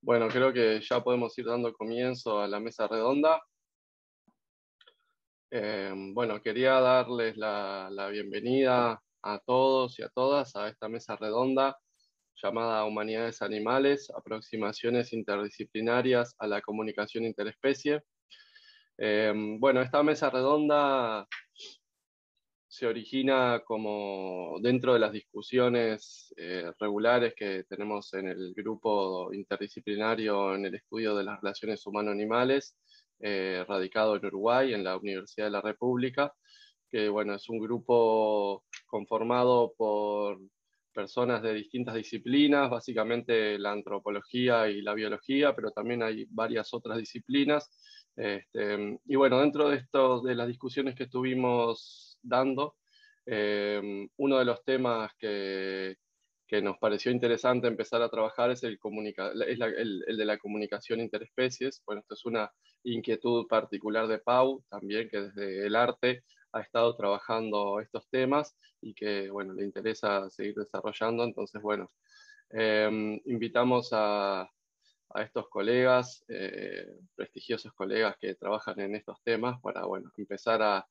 Bueno, creo que ya podemos ir dando comienzo a la mesa redonda. Bueno, quería darles la bienvenida a todos y a todas a esta mesa redonda llamada Humanidades Animales, aproximaciones interdisciplinarias a la comunicación interespecie. Bueno, esta mesa redonda se origina como dentro de las discusiones regulares que tenemos en el grupo interdisciplinario en el estudio de las relaciones humano-animales, radicado en Uruguay, en la Universidad de la República, que bueno, es un grupo conformado por personas de distintas disciplinas, básicamente la antropología y la biología, pero también hay varias otras disciplinas. Y bueno, dentro de de las discusiones que estuvimos dando, uno de los temas que nos pareció interesante empezar a trabajar es el de la comunicación interespecies. Bueno, esto es una inquietud particular de Pau, también que desde el arte ha estado trabajando estos temas y que, bueno, le interesa seguir desarrollando. Entonces, bueno, invitamos a estos colegas, prestigiosos colegas que trabajan en estos temas, para bueno, empezar a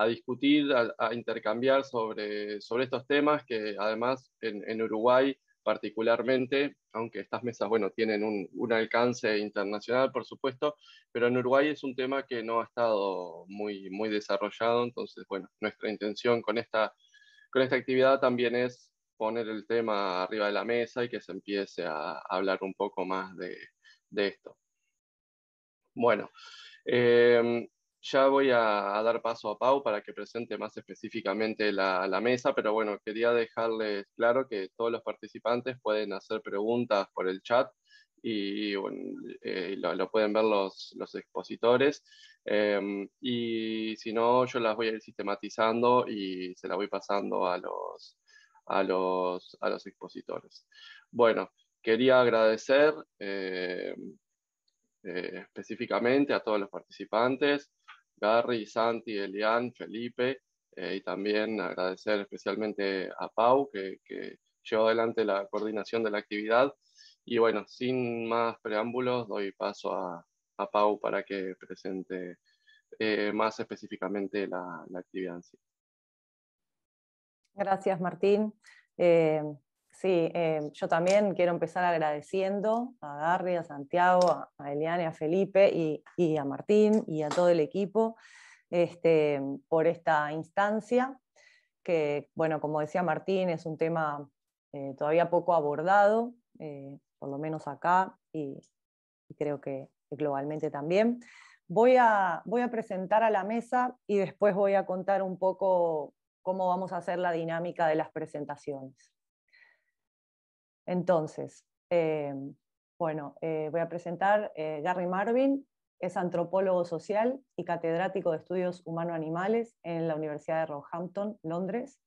discutir, a intercambiar sobre estos temas que además en Uruguay particularmente, aunque estas mesas bueno, tienen un alcance internacional, por supuesto, pero en Uruguay es un tema que no ha estado muy desarrollado. Entonces, bueno, nuestra intención con esta actividad también es poner el tema arriba de la mesa y que se empiece a hablar un poco más de esto. Bueno, ya voy a dar paso a Pau para que presente más específicamente la mesa, pero bueno, quería dejarles claro que todos los participantes pueden hacer preguntas por el chat y bueno, lo pueden ver los expositores. Y si no, yo las voy a ir sistematizando y se las voy pasando a los expositores. Bueno, quería agradecer específicamente a todos los participantes, Gary, Santi, Elian, Felipe, y también agradecer especialmente a Pau, que llevó adelante la coordinación de la actividad. Y bueno, sin más preámbulos, doy paso a Pau para que presente más específicamente la actividad en sí. Gracias, Martín. Yo también quiero empezar agradeciendo a Garry, a Santiago, a Eliane, a Felipe y a Martín y a todo el equipo por esta instancia, que, bueno, como decía Martín, es un tema todavía poco abordado, por lo menos acá, y creo que globalmente también. Voy a presentar a la mesa y después voy a contar un poco cómo vamos a hacer la dinámica de las presentaciones. Entonces, voy a presentar Gary Marvin, es antropólogo social y catedrático de estudios humano-animales en la Universidad de Roehampton, Londres,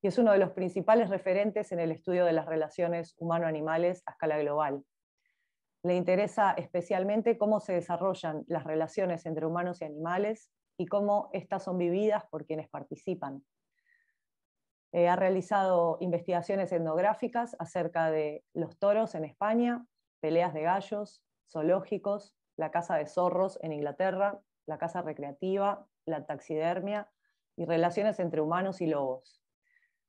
y es uno de los principales referentes en el estudio de las relaciones humano-animales a escala global. Le interesa especialmente cómo se desarrollan las relaciones entre humanos y animales y cómo estas son vividas por quienes participan. Ha realizado investigaciones etnográficas acerca de los toros en España, peleas de gallos, zoológicos, la caza de zorros en Inglaterra, la caza recreativa, la taxidermia y relaciones entre humanos y lobos.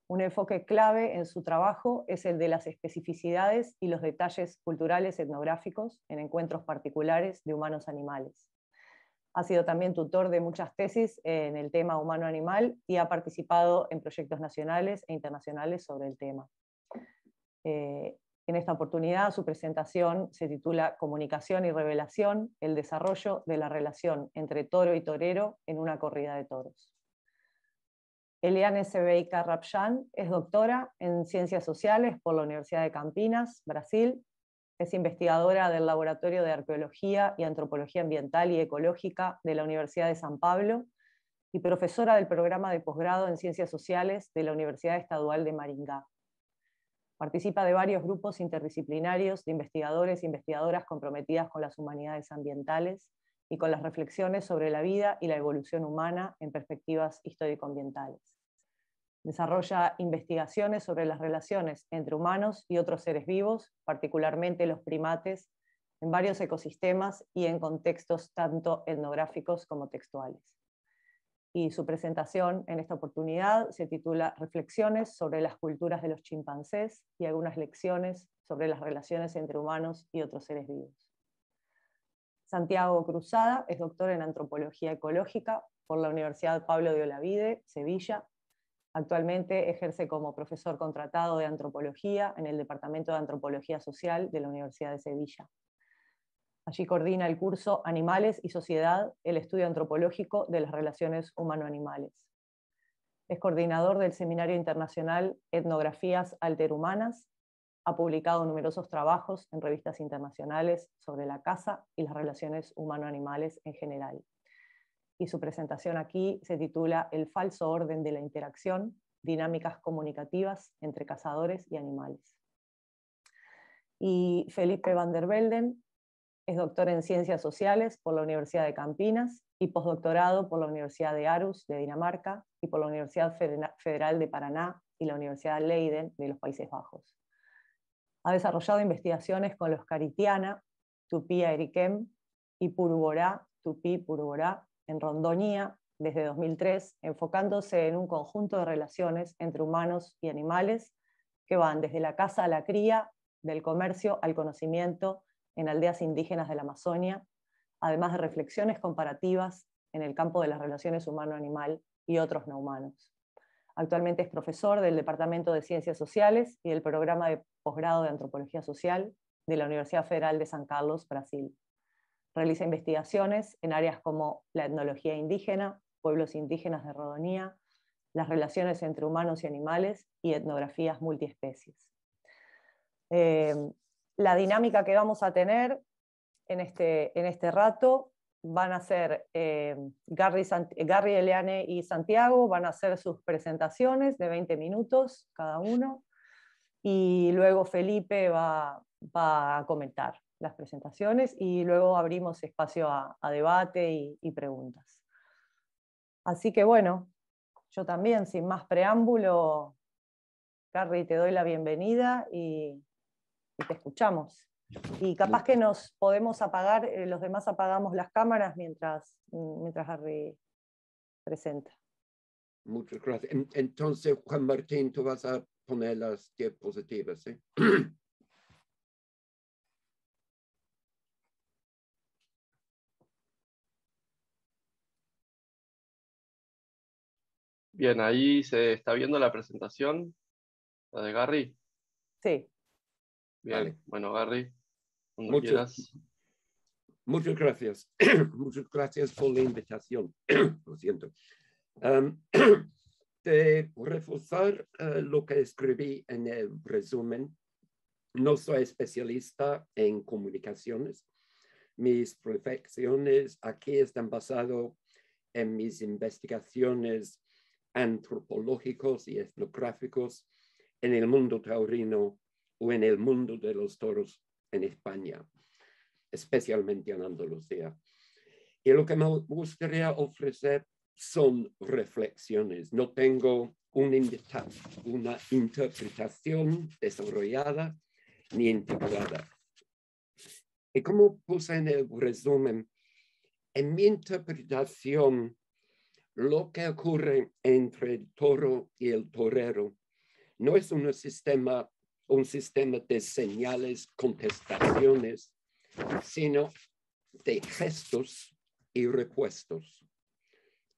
Un enfoque clave en su trabajo es el de las especificidades y los detalles culturales etnográficos en encuentros particulares de humanos-animales. Ha sido también tutor de muchas tesis en el tema humano-animal y ha participado en proyectos nacionales e internacionales sobre el tema. En esta oportunidad, su presentación se titula Comunicación y revelación, el desarrollo de la relación entre toro y torero en una corrida de toros. Eliane Sebeika Rapjan es doctora en Ciencias Sociales por la Universidad de Campinas, Brasil. Es investigadora del Laboratorio de Arqueología y Antropología Ambiental y Ecológica de la Universidad de San Pablo y profesora del programa de posgrado en Ciencias Sociales de la Universidad Estadual de Maringá. Participa de varios grupos interdisciplinarios de investigadores e investigadoras comprometidas con las humanidades ambientales y con las reflexiones sobre la vida y la evolución humana en perspectivas histórico-ambientales. Desarrolla investigaciones sobre las relaciones entre humanos y otros seres vivos, particularmente los primates, en varios ecosistemas y en contextos tanto etnográficos como textuales. Y su presentación en esta oportunidad se titula Reflexiones sobre las culturas de los chimpancés y algunas lecciones sobre las relaciones entre humanos y otros seres vivos. Santiago Cruzada es doctor en Antropología Ecológica por la Universidad Pablo de Olavide, Sevilla. Actualmente ejerce como profesor contratado de Antropología en el Departamento de Antropología Social de la Universidad de Sevilla. Allí coordina el curso Animales y Sociedad, el estudio antropológico de las relaciones humano-animales. Es coordinador del Seminario Internacional Etnografías Alterhumanas. Ha publicado numerosos trabajos en revistas internacionales sobre la caza y las relaciones humano-animales en general. Y su presentación aquí se titula El falso orden de la interacción, dinámicas comunicativas entre cazadores y animales. Y Felipe van der Velden es doctor en Ciencias Sociales por la Universidad de Campinas y postdoctorado por la Universidad de Aarhus de Dinamarca y por la Universidad Federal de Paraná y la Universidad Leiden de los Países Bajos. Ha desarrollado investigaciones con los Caritiana, Tupí Airiquem y Puruborá, Tupí Puruborá, en Rondônia desde 2003, enfocándose en un conjunto de relaciones entre humanos y animales que van desde la caza a la cría, del comercio al conocimiento, en aldeas indígenas de la Amazonia, además de reflexiones comparativas en el campo de las relaciones humano-animal y otros no humanos. Actualmente es profesor del Departamento de Ciencias Sociales y del Programa de Posgrado de Antropología Social de la Universidad Federal de San Carlos, Brasil. Realiza investigaciones en áreas como la etnología indígena, pueblos indígenas de Rondônia, las relaciones entre humanos y animales y etnografías multiespecies. La dinámica que vamos a tener en este rato van a ser Garry, Eliane y Santiago, van a hacer sus presentaciones de 20 minutos cada uno, y luego Felipe va a comentar las presentaciones y luego abrimos espacio a debate y preguntas. Así que bueno, yo también, sin más preámbulo, Garry, te doy la bienvenida y te escuchamos. Y capaz que nos podemos apagar, los demás apagamos las cámaras mientras Garry presenta. Muchas gracias. Entonces, Juan Martín, tú vas a poner las diapositivas, ¿sí? Bien, ahí se está viendo la presentación, la de Garry. Sí. Bien, Vale. Bueno, Garry, cuando quieras. Muchas gracias. Muchas gracias por la invitación. Lo siento. De reforzar lo que escribí en el resumen, no soy especialista en comunicaciones. Mis reflexiones aquí están basadas en mis investigaciones antropológicos y etnográficos en el mundo taurino o en el mundo de los toros en España, especialmente en Andalucía. Y lo que me gustaría ofrecer son reflexiones. No tengo una interpretación desarrollada ni integrada. Y como puse en el resumen, en mi interpretación, lo que ocurre entre el toro y el torero no es un sistema de señales, contestaciones, sino de gestos y repuestos.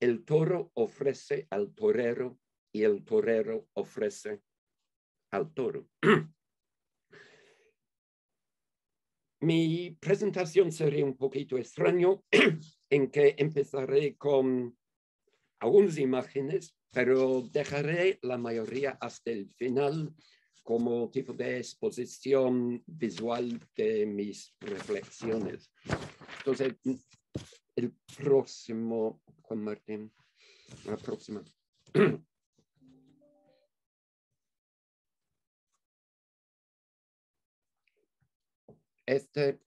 El toro ofrece al torero y el torero ofrece al toro. Mi presentación sería un poquito extraño en que empezaré con algunas imágenes, pero dejaré la mayoría hasta el final como tipo de exposición visual de mis reflexiones. Entonces, el próximo, Juan Martín, la próxima.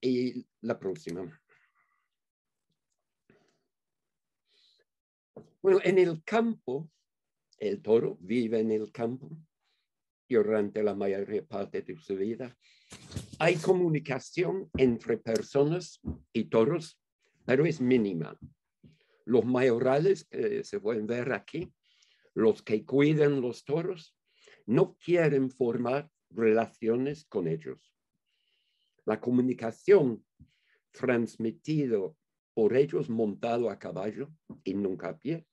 Y la próxima. Bueno, en el campo, el toro vive en el campo durante la mayor parte de su vida. Hay comunicación entre personas y toros, pero es mínima. Los mayorales que se pueden ver aquí, los que cuidan los toros, no quieren formar relaciones con ellos. La comunicación transmitida por ellos montado a caballo y nunca a pie,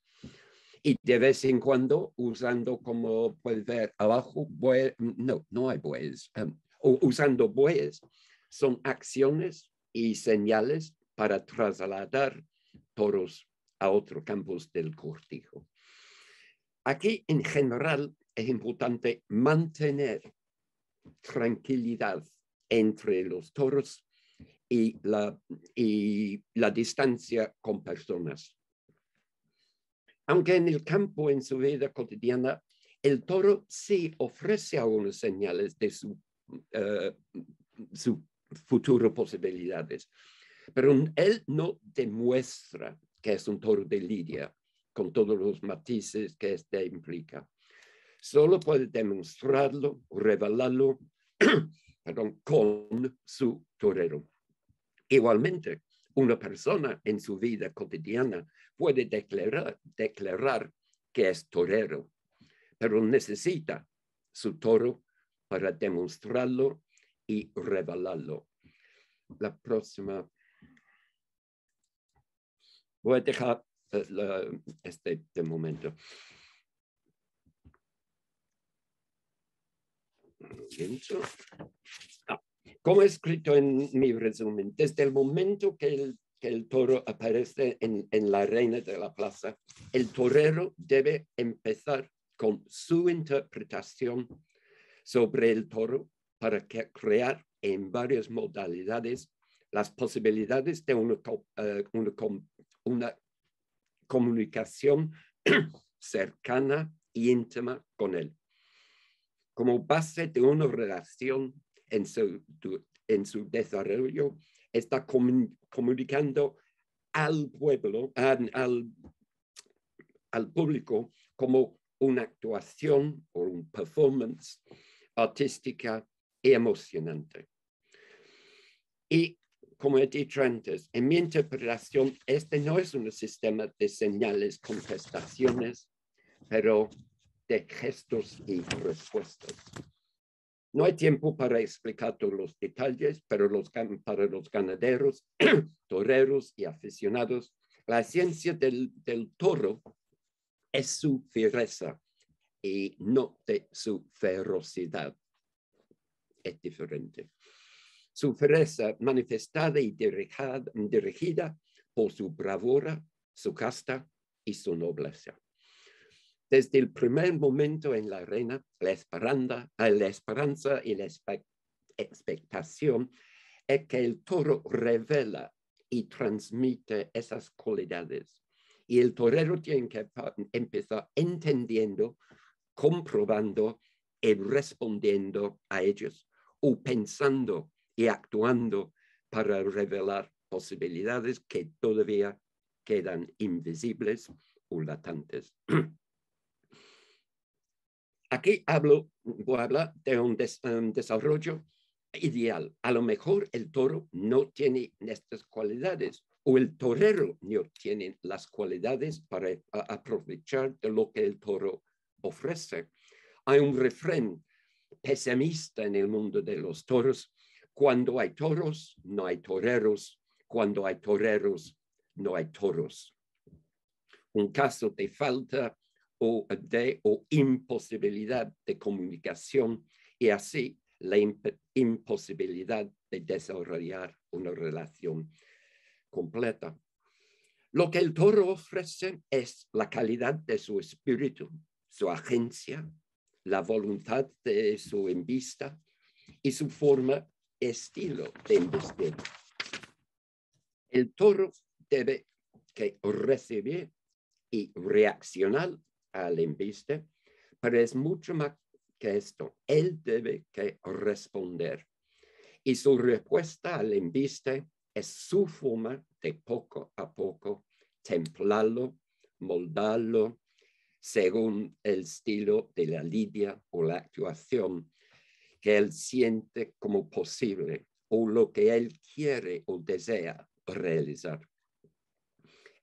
y de vez en cuando usando, como puedes ver abajo, no hay bueyes, usando bueyes, son acciones y señales para trasladar toros a otros campos del cortijo. Aquí, en general, es importante mantener tranquilidad entre los toros y la distancia con personas. Aunque en el campo, en su vida cotidiana, el toro sí ofrece algunas señales de su futuras posibilidades, pero él no demuestra que es un toro de lidia, con todos los matices que este implica. Solo puede demostrarlo, revelarlo, con su torero. Igualmente, una persona en su vida cotidiana puede declarar que es torero, pero necesita su toro para demostrarlo y revelarlo. La próxima. Voy a dejar este momento. Como he escrito en mi resumen, desde el momento que el toro aparece en la arena de la plaza, el torero debe empezar con su interpretación sobre el toro para crear en varias modalidades las posibilidades de una comunicación cercana e íntima con él. Como base de una relación en su desarrollo, está comunicando al pueblo, al público, como una actuación o un performance artística y emocionante. Y como he dicho antes, en mi interpretación, este no es un sistema de señales con prestaciones, pero de gestos y respuestas. No hay tiempo para explicar todos los detalles, pero para los ganaderos, toreros y aficionados, la esencia del toro es su fiereza y no de su ferocidad. Es diferente. Su fiereza manifestada y dirigida por su bravura, su casta y su nobleza. Desde el primer momento en la arena, la esperanza y la expectación es que el toro revela y transmite esas cualidades. Y el torero tiene que empezar entendiendo, comprobando y respondiendo a ellos, o pensando y actuando para revelar posibilidades que todavía quedan invisibles o latentes. Aquí voy a hablar de un desarrollo ideal. A lo mejor el toro no tiene estas cualidades o el torero no tiene las cualidades para aprovechar de lo que el toro ofrece. Hay un refrán pesimista en el mundo de los toros: cuando hay toros, no hay toreros; cuando hay toreros, no hay toros. Un caso de falta o imposibilidad de comunicación y así la imposibilidad de desarrollar una relación completa. Lo que el toro ofrece es la calidad de su espíritu, su agencia, la voluntad de su embista y su forma, estilo de embestir. El toro debe recibir y reaccionar al embiste, pero es mucho más que esto. Él debe responder. Y su respuesta al embiste es su forma de poco a poco templarlo, moldarlo, según el estilo de la lidia o la actuación que él siente como posible o lo que él quiere o desea realizar.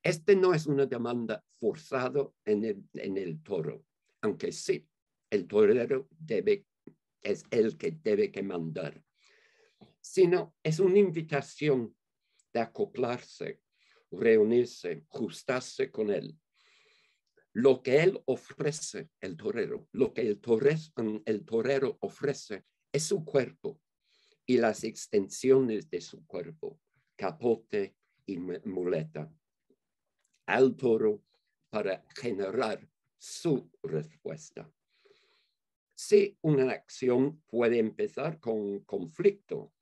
Este no es una demanda forzada en el toro, aunque sí, el torero es el que debe que mandar, sino es una invitación de acoplarse, reunirse, ajustarse con él. Lo que él ofrece, el torero, lo que el torero ofrece es su cuerpo y las extensiones de su cuerpo, capote y muleta, al toro para generar su respuesta. Sí, una acción puede empezar con conflicto,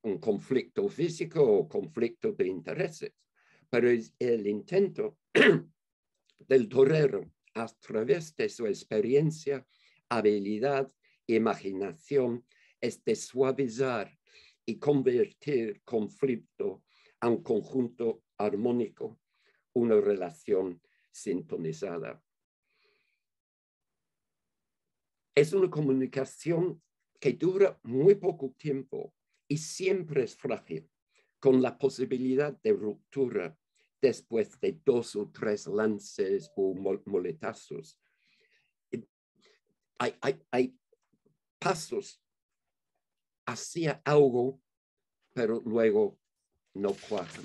un conflicto físico o conflicto de intereses, pero es el intento del torero a través de su experiencia, habilidad, imaginación, es de suavizar y convertir conflicto a un conjunto armónico, una relación sintonizada. Es una comunicación que dura muy poco tiempo y siempre es frágil, con la posibilidad de ruptura después de 2 o 3 lances o muletazos. Hay pasos hacia algo, pero luego no cuajan.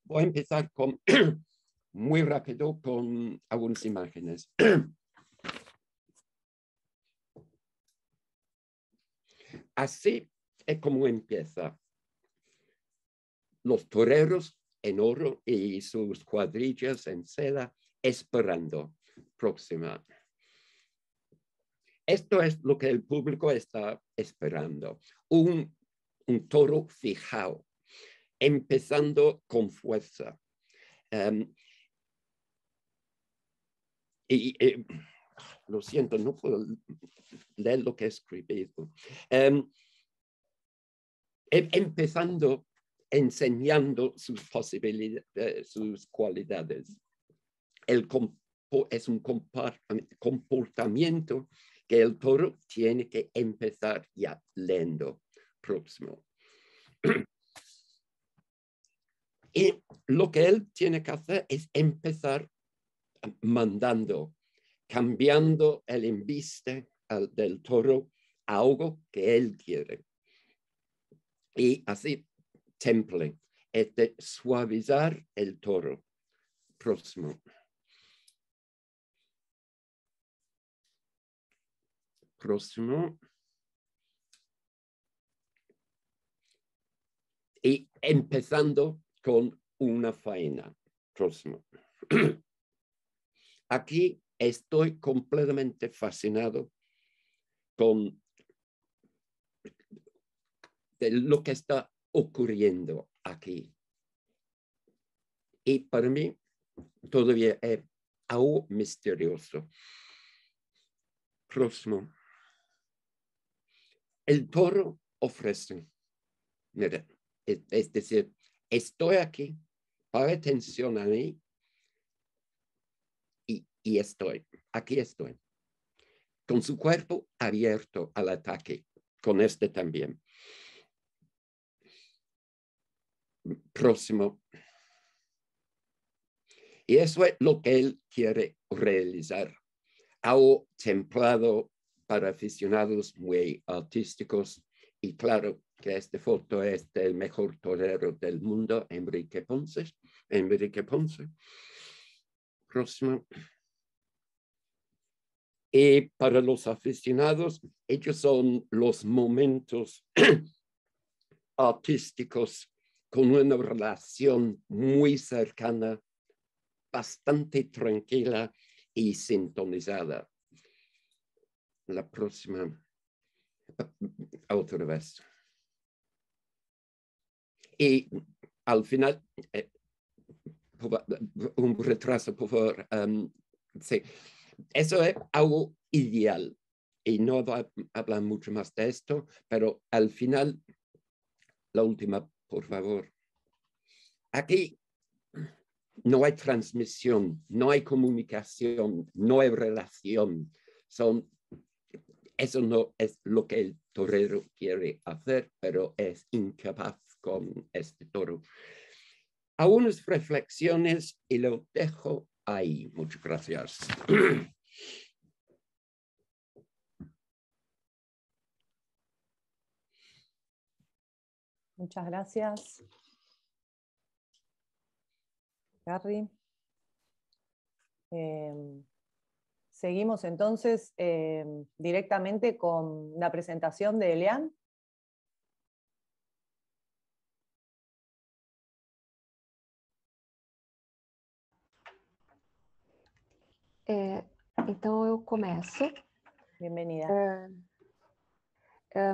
Voy a empezar con, muy rápido con algunas imágenes. Así es como empieza. Los toreros en oro y sus cuadrillas en seda esperando. Próxima. Esto es lo que el público está esperando. Un toro fijado, empezando con fuerza. Lo siento, no puedo leer lo que he escrito. Empezando enseñando sus posibilidades, sus cualidades. Es un comportamiento que el toro tiene que empezar ya leyendo. Próximo. Y lo que él tiene que hacer es empezar mandando, cambiando el embiste del toro a algo que él quiere. Y así, temple, es de suavizar el toro. Próximo. Próximo. Y empezando con una faena. Próximo. Aquí estoy completamente fascinado con lo que está ocurriendo aquí. Y para mí todavía es aún misterioso. Próximo. El toro ofrece, mira, es decir, estoy aquí, paga atención a mí y aquí estoy, con su cuerpo abierto al ataque, con este también. Próximo. Y eso es lo que él quiere realizar. Algo templado para aficionados muy artísticos. Y claro que esta foto es del mejor torero del mundo, Enrique Ponce. Próximo. Y para los aficionados, ellos son los momentos artísticos con una relación muy cercana, bastante tranquila y sintonizada. La próxima, otra vez. Y al final, un retraso, por favor. Sí, eso es algo ideal. Y no voy a hablar mucho más de esto, pero al final, la última, por favor. Aquí no hay transmisión, no hay comunicación, no hay relación. Eso no es lo que el torero quiere hacer, pero es incapaz con este toro. Algunas reflexiones y lo dejo ahí. Muchas gracias. Muchas gracias, Garry. Seguimos entonces directamente con la presentación de Elian. Então, eu começo. Bienvenida.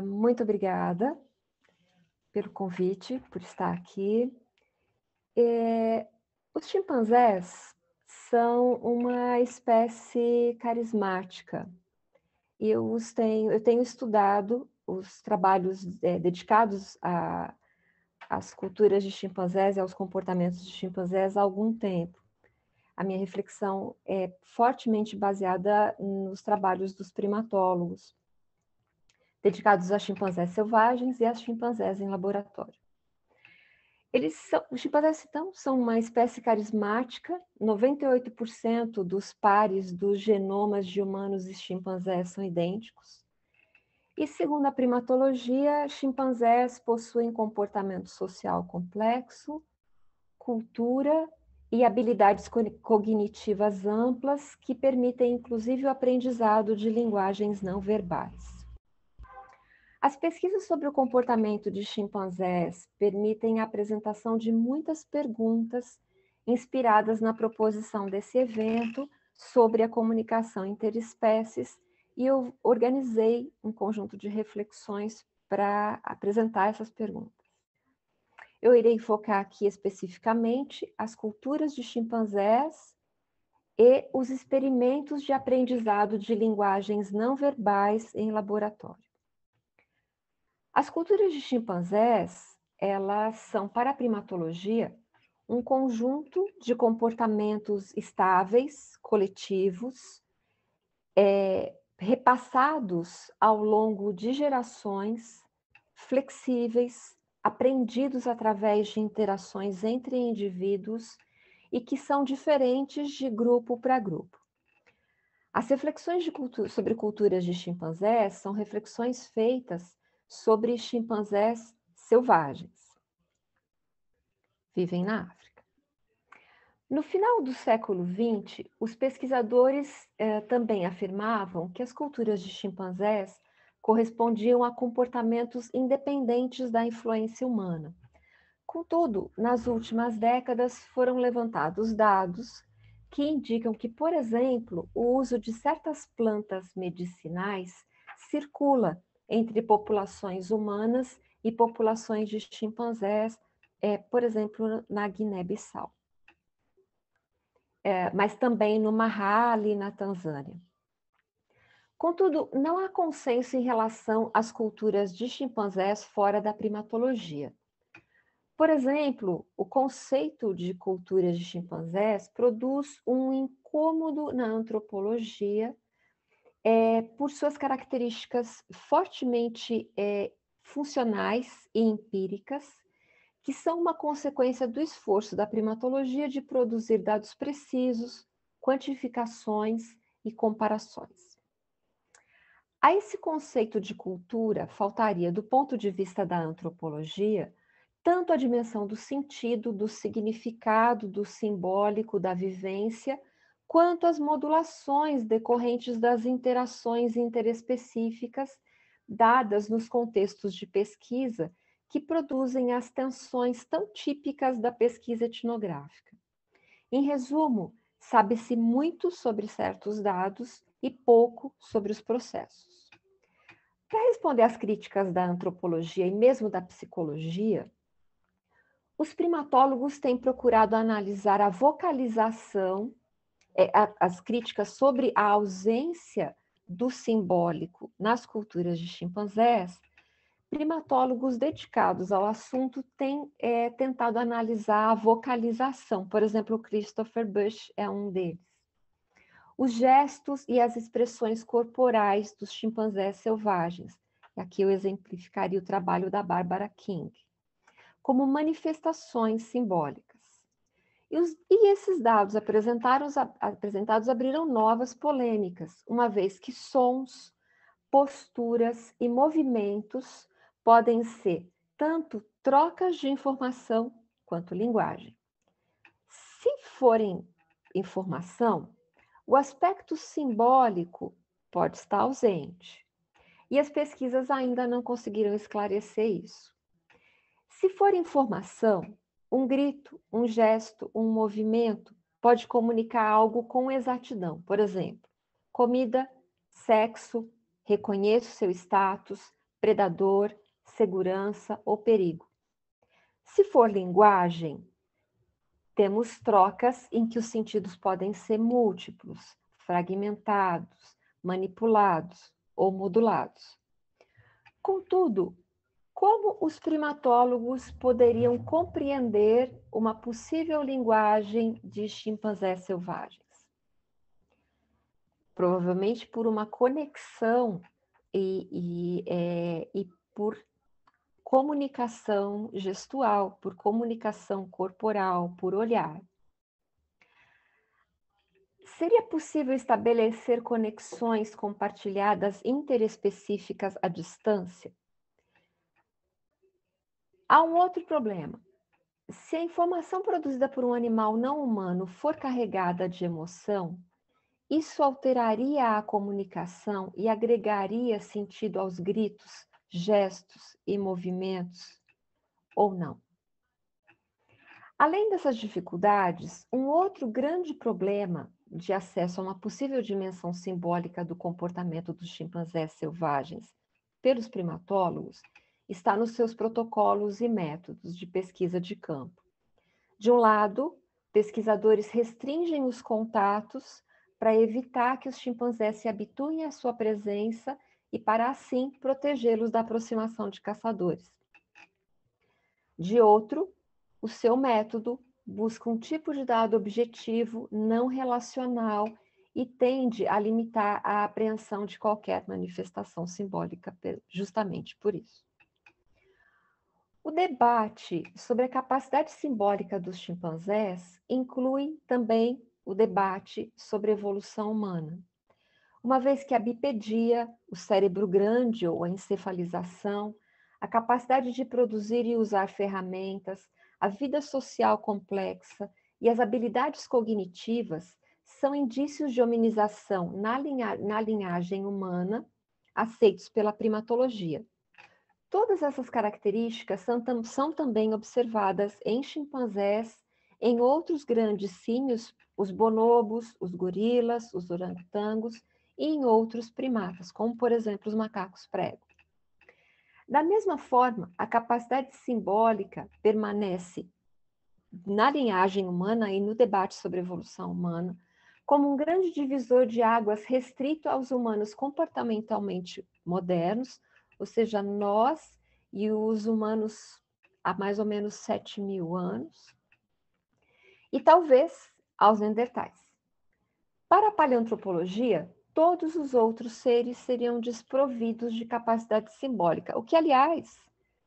Muito obrigada pelo convite, por estar aqui. Os chimpanzés são uma espécie carismática. E eu tenho estudado os trabalhos dedicados às culturas de chimpanzés e aos comportamentos de chimpanzés há algum tempo. A minha reflexão é fortemente baseada nos trabalhos dos primatólogos, dedicados a chimpanzés selvagens e a chimpanzés em laboratório. Os chimpanzés, então, são uma espécie carismática. 98% dos pares dos genomas de humanos e chimpanzés são idênticos. E, segundo a primatologia, chimpanzés possuem comportamento social complexo, cultura e habilidades cognitivas amplas que permitem, inclusive, o aprendizado de linguagens não verbais. As pesquisas sobre o comportamento de chimpanzés permitem a apresentação de muitas perguntas inspiradas na proposição desse evento sobre a comunicação interespécies, e eu organizei um conjunto de reflexões para apresentar essas perguntas. Eu irei focar aqui especificamente as culturas de chimpanzés e os experimentos de aprendizado de linguagens não verbais em laboratório. As culturas de chimpanzés, elas são, para a primatologia, um conjunto de comportamentos estáveis, coletivos, repassados ao longo de gerações, flexíveis, aprendidos através de interações entre indivíduos e que são diferentes de grupo para grupo. As reflexões sobre culturas de chimpanzés são reflexões feitas sobre chimpanzés selvagens. Vivem na África. No final do século XX, os pesquisadores também afirmavam que as culturas de chimpanzés correspondiam a comportamentos independentes da influência humana. Contudo, nas últimas décadas foram levantados dados que indicam que, por exemplo, o uso de certas plantas medicinais circula entre populações humanas e populações de chimpanzés, por exemplo, na Guiné-Bissau. Mas também no Mali e na Tanzânia. Contudo, não há consenso em relação às culturas de chimpanzés fora da primatologia. Por exemplo, o conceito de culturas de chimpanzés produz um incômodo na antropologia por suas características fortemente funcionais e empíricas, que são uma consequência do esforço da primatologia de produzir dados precisos, quantificações e comparações. A esse conceito de cultura faltaria, do ponto de vista da antropologia, tanto a dimensão do sentido, do significado, do simbólico, da vivência, quanto as modulações decorrentes das interações interespecíficas dadas nos contextos de pesquisa que produzem as tensões tão típicas da pesquisa etnográfica. Em resumo, sabe-se muito sobre certos dados e pouco sobre os processos. Para responder às críticas da antropologia e mesmo da psicologia, os primatólogos têm procurado analisar a vocalização, as críticas sobre a ausência do simbólico nas culturas de chimpanzés, primatólogos dedicados ao assunto têm tentado analisar a vocalização. Por exemplo, o Christopher Bush é um deles. Os gestos e as expressões corporais dos chimpanzés selvagens. E aqui eu exemplificaria o trabalho da Barbara King, como manifestações simbólicas. E esses dados apresentados abriram novas polêmicas, uma vez que sons, posturas e movimentos podem ser tanto trocas de informação quanto linguagem. Se forem informação, o aspecto simbólico pode estar ausente. E as pesquisas ainda não conseguiram esclarecer isso. Se for informação, um grito, um gesto, um movimento pode comunicar algo com exatidão. Por exemplo, comida, sexo, reconheço seu status, predador, segurança ou perigo. Se for linguagem, temos trocas em que os sentidos podem ser múltiplos, fragmentados, manipulados ou modulados. Contudo, como os primatólogos poderiam compreender uma possível linguagem de chimpanzés selvagens? Provavelmente por uma conexão e por comunicação gestual, por comunicação corporal, por olhar. Seria possível estabelecer conexões compartilhadas interespecíficas à distância? Há um outro problema. Se a informação produzida por um animal não humano for carregada de emoção, isso alteraria a comunicação e agregaria sentido aos gritos, gestos e movimentos, ou não? Além dessas dificuldades, um outro grande problema de acesso a uma possível dimensão simbólica do comportamento dos chimpanzés selvagens pelos primatólogos está nos seus protocolos e métodos de pesquisa de campo. De um lado, pesquisadores restringem os contatos para evitar que os chimpanzés se habituem à sua presença e para assim protegê-los da aproximação de caçadores. De outro, o seu método busca um tipo de dado objetivo, não relacional, e tende a limitar a apreensão de qualquer manifestação simbólica, justamente por isso. O debate sobre a capacidade simbólica dos chimpanzés inclui também o debate sobre a evolução humana. Uma vez que a bipedia, o cérebro grande ou a encefalização, a capacidade de produzir e usar ferramentas, a vida social complexa e as habilidades cognitivas são indícios de hominização na linhagem humana aceitos pela primatologia. Todas essas características são também observadas em chimpanzés, em outros grandes símios, os bonobos, os gorilas, os orangotangos e em outros primatas, como, por exemplo, os macacos prego. Da mesma forma, a capacidade simbólica permanece na linhagem humana e no debate sobre a evolução humana como um grande divisor de águas restrito aos humanos comportamentalmente modernos, ou seja, nós e os humanos há mais ou menos 7.000 anos, e talvez aos neandertais. Para a paleoantropologia, todos os outros seres seriam desprovidos de capacidade simbólica, o que, aliás,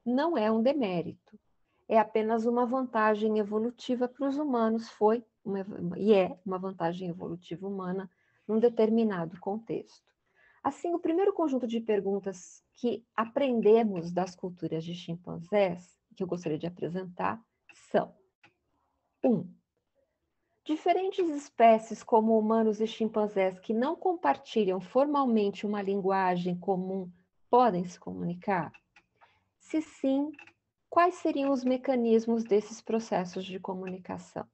não é um demérito. É apenas uma vantagem evolutiva para os humanos, é uma vantagem evolutiva humana num determinado contexto. Assim, o primeiro conjunto de perguntas que aprendemos das culturas de chimpanzés, que eu gostaria de apresentar, são: 1. Diferentes espécies como humanos e chimpanzés que não compartilham formalmente uma linguagem comum podem se comunicar? Se sim, quais seriam os mecanismos desses processos de comunicação?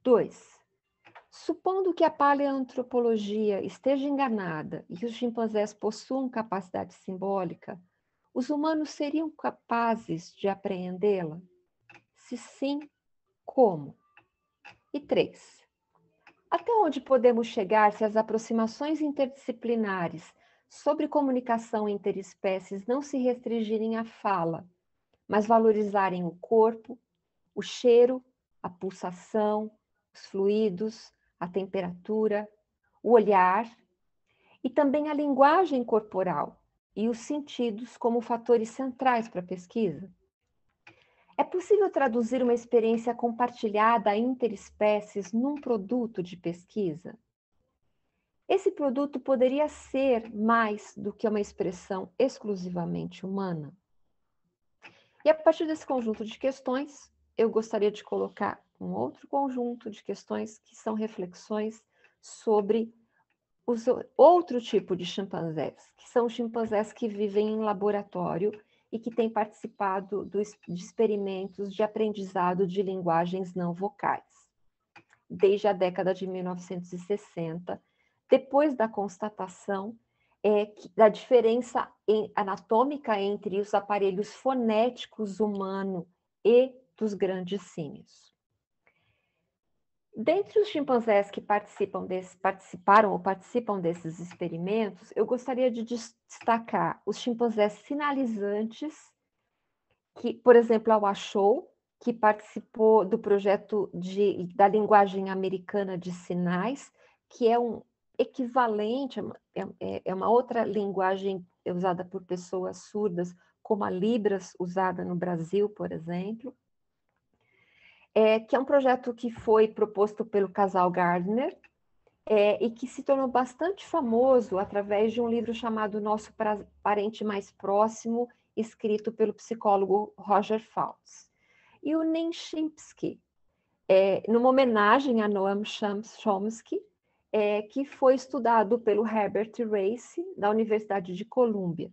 2. Supondo que a paleoantropologia esteja enganada e que os chimpanzés possuam capacidade simbólica, os humanos seriam capazes de apreendê-la? Se sim, como? E 3. Até onde podemos chegar se as aproximações interdisciplinares sobre comunicação interespécies não se restringirem à fala, mas valorizarem o corpo, o cheiro, a pulsação, os fluidos, a temperatura, o olhar e também a linguagem corporal e os sentidos como fatores centrais para a pesquisa. É possível traduzir uma experiência compartilhada interespécies num produto de pesquisa? Esse produto poderia ser mais do que uma expressão exclusivamente humana? E a partir desse conjunto de questões, eu gostaria de colocar um outro conjunto de questões que são reflexões sobre outro tipo de chimpanzés, que são chimpanzés que vivem em laboratório e que têm participado de experimentos de aprendizado de linguagens não vocais, desde a década de 1960, depois da constatação da diferença anatômica entre os aparelhos fonéticos humano e dos grandes símios. Dentre os chimpanzés que participam desses experimentos, eu gostaria de destacar os chimpanzés sinalizantes, que, por exemplo, a Washoe, que participou do projeto da linguagem americana de sinais, que é um equivalente, é uma outra linguagem usada por pessoas surdas, como a Libras, usada no Brasil, por exemplo. Que é um projeto que foi proposto pelo casal Gardner e que se tornou bastante famoso através de um livro chamado Nosso Parente Mais Próximo, escrito pelo psicólogo Roger Faltz. E o Nen Chimpsky, numa homenagem a Noam Chomsky, que foi estudado pelo Herbert Race, da Universidade de Colômbia.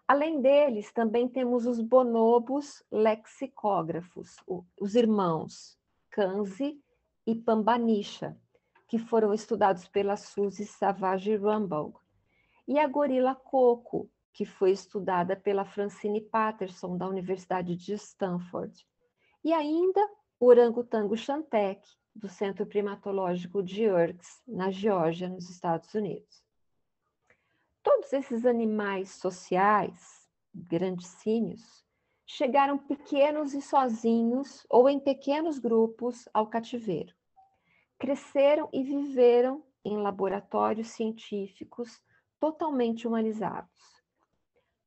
Além deles, também temos os bonobos lexicógrafos, os irmãos Kanzi e Pambanisha, que foram estudados pela Suzy Savage Rumbaugh, e a gorila Coco, que foi estudada pela Francine Patterson, da Universidade de Stanford, e ainda o orangotango Shantec, do Centro Primatológico de Yerkes, na Geórgia, nos Estados Unidos. Todos esses animais sociais, grandes símios, chegaram pequenos e sozinhos ou em pequenos grupos ao cativeiro. Cresceram e viveram em laboratórios científicos totalmente humanizados.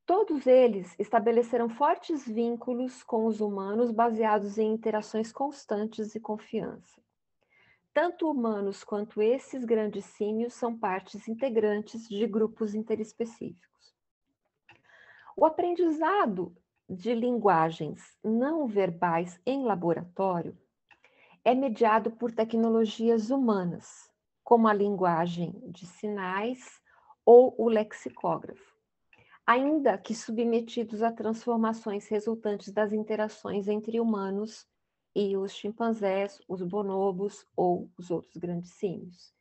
Todos eles estabeleceram fortes vínculos com os humanos baseados em interações constantes e confiança. Tanto humanos quanto esses grandes símios são partes integrantes de grupos interespecíficos. O aprendizado de linguagens não verbais em laboratório é mediado por tecnologias humanas, como a linguagem de sinais ou o lexicógrafo, ainda que submetidos a transformações resultantes das interações entre humanos e os chimpanzés, os bonobos ou os outros grandes símios.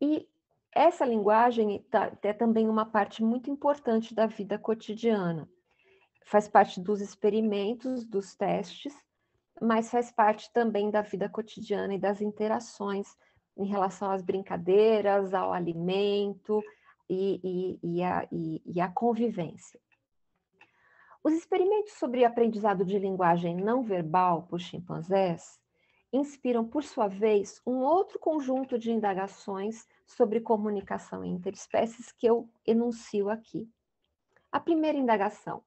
E essa linguagem é também uma parte muito importante da vida cotidiana. Faz parte dos experimentos, dos testes, mas faz parte também da vida cotidiana e das interações em relação às brincadeiras, ao alimento e à convivência. Os experimentos sobre aprendizado de linguagem não verbal por chimpanzés inspiram, por sua vez, um outro conjunto de indagações sobre comunicação interespécies que eu enuncio aqui. A primeira indagação: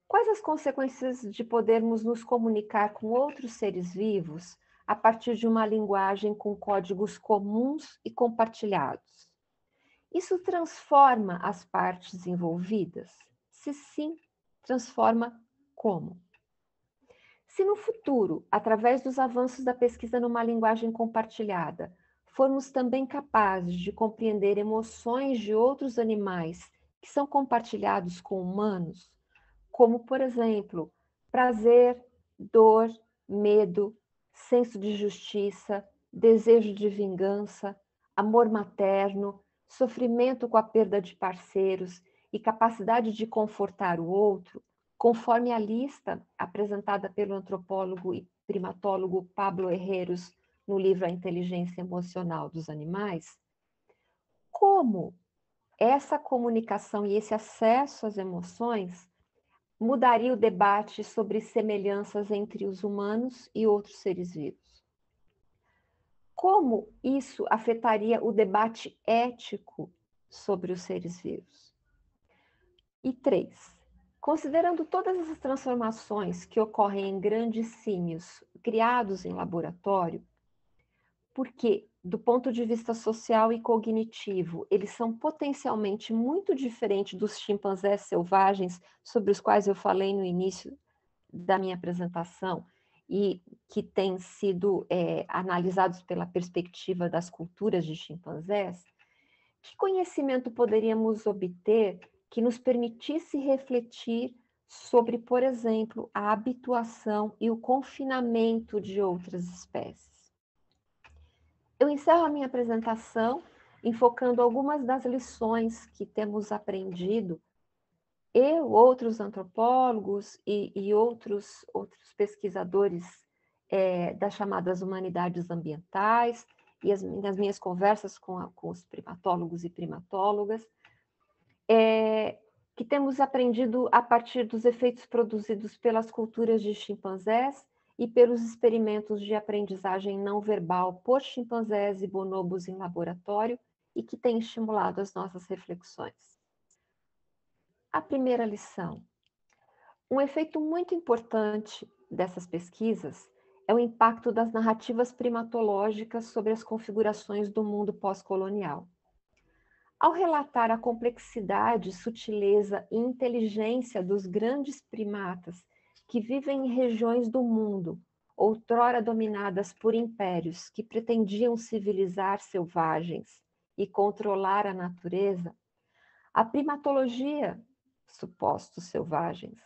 quais as consequências de podermos nos comunicar com outros seres vivos a partir de uma linguagem com códigos comuns e compartilhados? Isso transforma as partes envolvidas? Se sim, transforma como? Se no futuro, através dos avanços da pesquisa numa linguagem compartilhada, formos também capazes de compreender emoções de outros animais que são compartilhados com humanos, como, por exemplo, prazer, dor, medo, senso de justiça, desejo de vingança, amor materno, sofrimento com a perda de parceiros e capacidade de confortar o outro, conforme a lista apresentada pelo antropólogo e primatólogo Pablo Herreros no livro A Inteligência Emocional dos Animais, como essa comunicação e esse acesso às emoções mudaria o debate sobre semelhanças entre os humanos e outros seres vivos. Como isso afetaria o debate ético sobre os seres vivos? E 3, considerando todas essas transformações que ocorrem em grandes símios criados em laboratório, porque, do ponto de vista social e cognitivo, eles são potencialmente muito diferentes dos chimpanzés selvagens, sobre os quais eu falei no início da minha apresentação, e que têm sido analisados pela perspectiva das culturas de chimpanzés, que conhecimento poderíamos obter que nos permitisse refletir sobre, por exemplo, a habituação e o confinamento de outras espécies? Eu encerro a minha apresentação enfocando algumas das lições que temos aprendido, eu, outros antropólogos e outros pesquisadores das chamadas humanidades ambientais, e nas minhas conversas com os primatólogos e primatólogas, que temos aprendido a partir dos efeitos produzidos pelas culturas de chimpanzés e pelos experimentos de aprendizagem não verbal por chimpanzés e bonobos em laboratório e que têm estimulado as nossas reflexões. A primeira lição. Um efeito muito importante dessas pesquisas é o impacto das narrativas primatológicas sobre as configurações do mundo pós-colonial. Ao relatar a complexidade, sutileza e inteligência dos grandes primatas que vivem em regiões do mundo, outrora dominadas por impérios que pretendiam civilizar selvagens e controlar a natureza, a primatologia, supostos selvagens,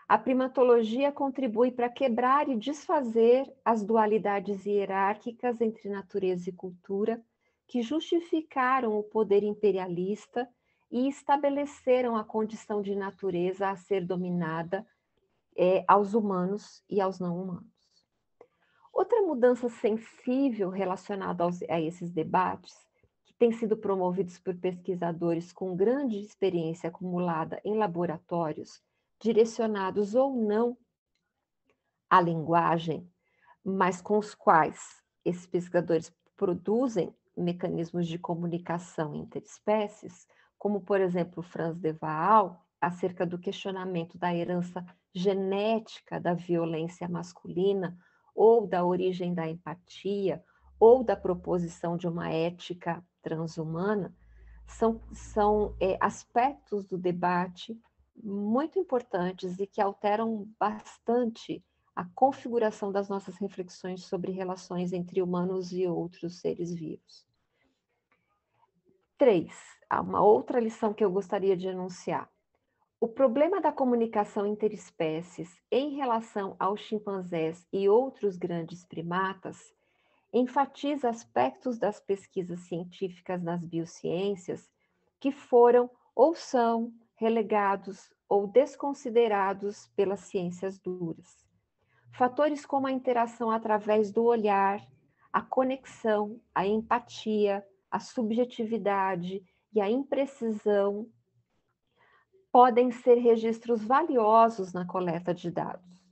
a primatologia contribui para quebrar e desfazer as dualidades hierárquicas entre natureza e cultura, que justificaram o poder imperialista e estabeleceram a condição de natureza a ser dominada aos humanos e aos não humanos. Outra mudança sensível relacionada a esses debates, que tem sido promovidos por pesquisadores com grande experiência acumulada em laboratórios, direcionados ou não à linguagem, mas com os quais esses pesquisadores produzem mecanismos de comunicação interespécies, como, por exemplo, Franz de Waal, acerca do questionamento da herança genética da violência masculina, ou da origem da empatia, ou da proposição de uma ética transhumana, são aspectos do debate muito importantes e que alteram bastante a configuração das nossas reflexões sobre relações entre humanos e outros seres vivos. 3. Há uma outra lição que eu gostaria de enunciar. O problema da comunicação interespécies em relação aos chimpanzés e outros grandes primatas enfatiza aspectos das pesquisas científicas nas biociências que foram ou são relegados ou desconsiderados pelas ciências duras. Fatores como a interação através do olhar, a conexão, a empatia, a subjetividade e a imprecisão podem ser registros valiosos na coleta de dados.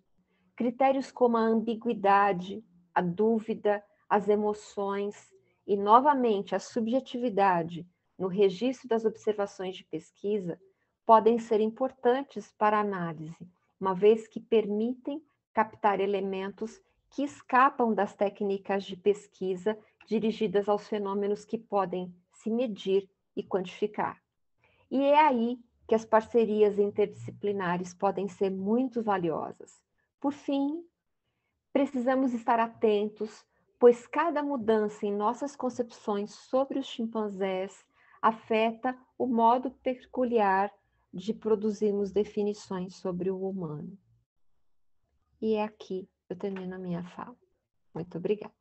Critérios como a ambiguidade, a dúvida, as emoções e, novamente, a subjetividade no registro das observações de pesquisa podem ser importantes para a análise, uma vez que permitem captar elementos que escapam das técnicas de pesquisa dirigidas aos fenômenos que podem se medir e quantificar. E é aí que as parcerias interdisciplinares podem ser muito valiosas. Por fim, precisamos estar atentos, pois cada mudança em nossas concepções sobre os chimpanzés afeta o modo peculiar de produzirmos definições sobre o humano. E é aqui que eu termino a minha fala. Muito obrigada.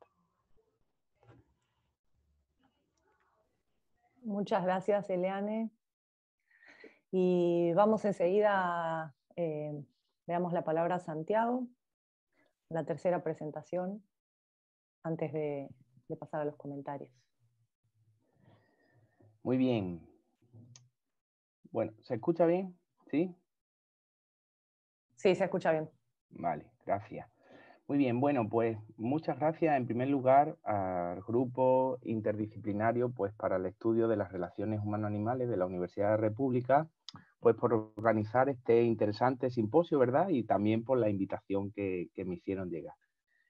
Muchas gracias, Eliane. Y vamos enseguida, le damos la palabra a Santiago, la tercera presentación, antes de pasar a los comentarios. Muy bien. Bueno, ¿se escucha bien? ¿Sí? Sí, se escucha bien. Vale, gracias. Muy bien, bueno, pues muchas gracias en primer lugar al grupo interdisciplinario pues, para el estudio de las relaciones humano-animales de la Universidad de la República, pues por organizar este interesante simposio, ¿verdad? Y también por la invitación que me hicieron llegar.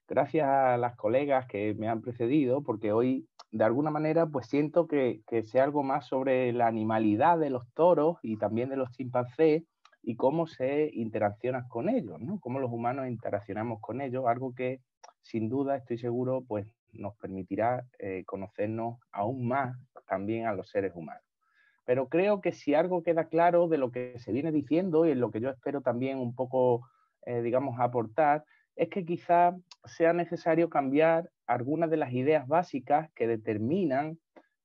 Gracias a las colegas que me han precedido, porque hoy de alguna manera pues siento que sé algo más sobre la animalidad de los toros y también de los chimpancés y cómo se interaccionan con ellos, ¿no? Cómo los humanos interaccionamos con ellos, algo que sin duda estoy seguro pues nos permitirá conocernos aún más también a los seres humanos. Pero creo que si algo queda claro de lo que se viene diciendo y en lo que yo espero también un poco, digamos, aportar, es que quizá sea necesario cambiar algunas de las ideas básicas que determinan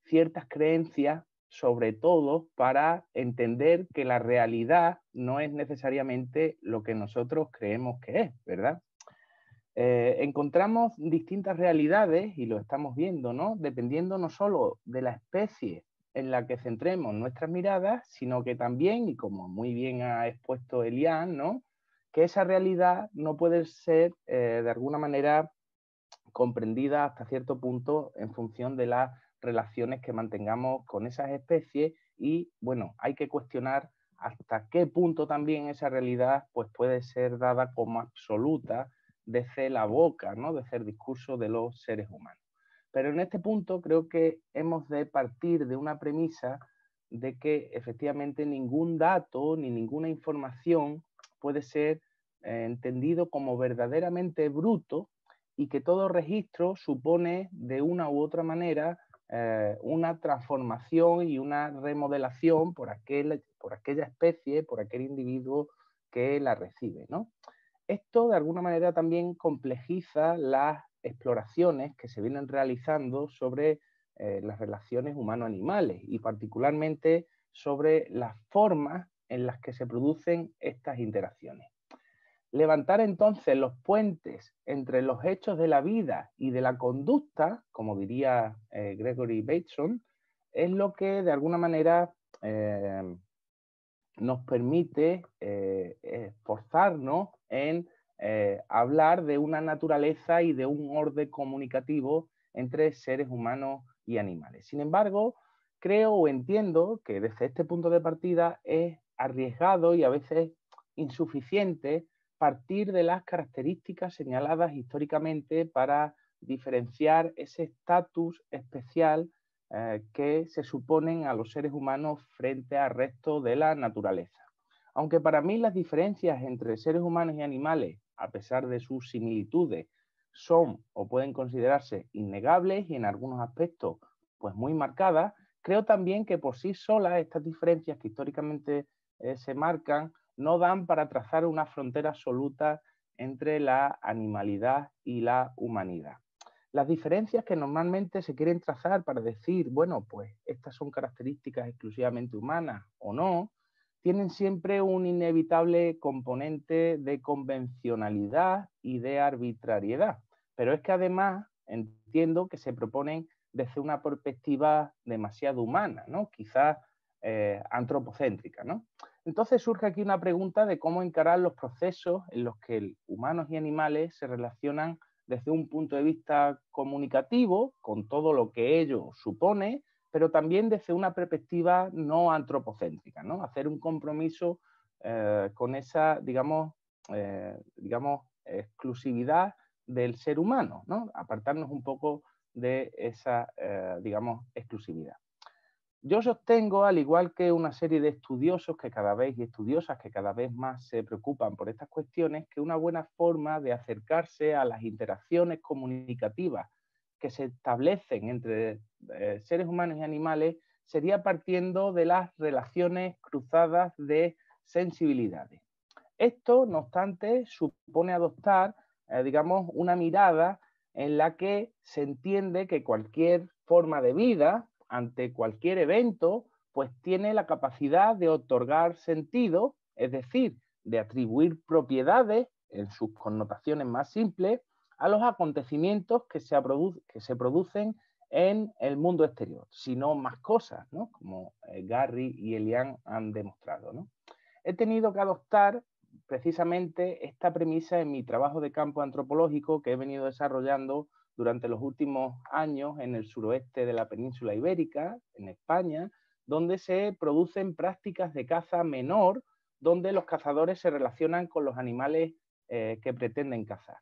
ciertas creencias, sobre todo para entender que la realidad no es necesariamente lo que nosotros creemos que es, ¿verdad? Encontramos distintas realidades, y lo estamos viendo, ¿no? Dependiendo no solo de la especie en la que centremos nuestras miradas, sino que también, y como muy bien ha expuesto Elian, ¿no? Que esa realidad no puede ser de alguna manera comprendida hasta cierto punto en función de las relaciones que mantengamos con esas especies y, bueno, hay que cuestionar hasta qué punto también esa realidad pues, puede ser dada como absoluta desde la boca, ¿no? Desde el discurso de los seres humanos. Pero en este punto creo que hemos de partir de una premisa de que efectivamente ningún dato ni ninguna información puede ser entendido como verdaderamente bruto y que todo registro supone de una u otra manera una transformación y una remodelación por aquella especie, por aquel individuo que la recibe, ¿no? Esto de alguna manera también complejiza las exploraciones que se vienen realizando sobre las relaciones humano-animales y particularmente sobre las formas en las que se producen estas interacciones. Levantar entonces los puentes entre los hechos de la vida y de la conducta, como diría Gregory Bateson, es lo que de alguna manera nos permite esforzarnos en hablar de una naturaleza y de un orden comunicativo entre seres humanos y animales. Sin embargo, creo o entiendo que desde este punto de partida es arriesgado y a veces insuficiente partir de las características señaladas históricamente para diferenciar ese estatus especial que se suponen a los seres humanos frente al resto de la naturaleza. Aunque para mí las diferencias entre seres humanos y animales, a pesar de sus similitudes, son o pueden considerarse innegables y en algunos aspectos pues muy marcadas, creo también que por sí solas estas diferencias que históricamente se marcan no dan para trazar una frontera absoluta entre la animalidad y la humanidad. Las diferencias que normalmente se quieren trazar para decir, bueno, pues estas son características exclusivamente humanas o no, tienen siempre un inevitable componente de convencionalidad y de arbitrariedad. Pero es que además entiendo que se proponen desde una perspectiva demasiado humana, ¿no? Quizás antropocéntrica, ¿no? Entonces surge aquí una pregunta de cómo encarar los procesos en los que humanos y animales se relacionan desde un punto de vista comunicativo, con todo lo que ello supone, pero también desde una perspectiva no antropocéntrica, ¿no? Hacer un compromiso con esa, digamos, exclusividad del ser humano, ¿no? Apartarnos un poco de esa, digamos, exclusividad. Yo sostengo, al igual que una serie de estudiosos que cada vez y estudiosas que cada vez más se preocupan por estas cuestiones, que una buena forma de acercarse a las interacciones comunicativas que se establecen entre seres humanos y animales sería partiendo de las relaciones cruzadas de sensibilidades. Esto, no obstante, supone adoptar, digamos, una mirada en la que se entiende que cualquier forma de vida, ante cualquier evento, pues tiene la capacidad de otorgar sentido, es decir, de atribuir propiedades en sus connotaciones más simples a los acontecimientos que se producen en el mundo exterior, sino más cosas, ¿no? Como Gary y Eliane han demostrado, ¿no? He tenido que adoptar precisamente esta premisa en mi trabajo de campo antropológico que he venido desarrollando durante los últimos años en el suroeste de la península ibérica, en España, donde se producen prácticas de caza menor, donde los cazadores se relacionan con los animales que pretenden cazar.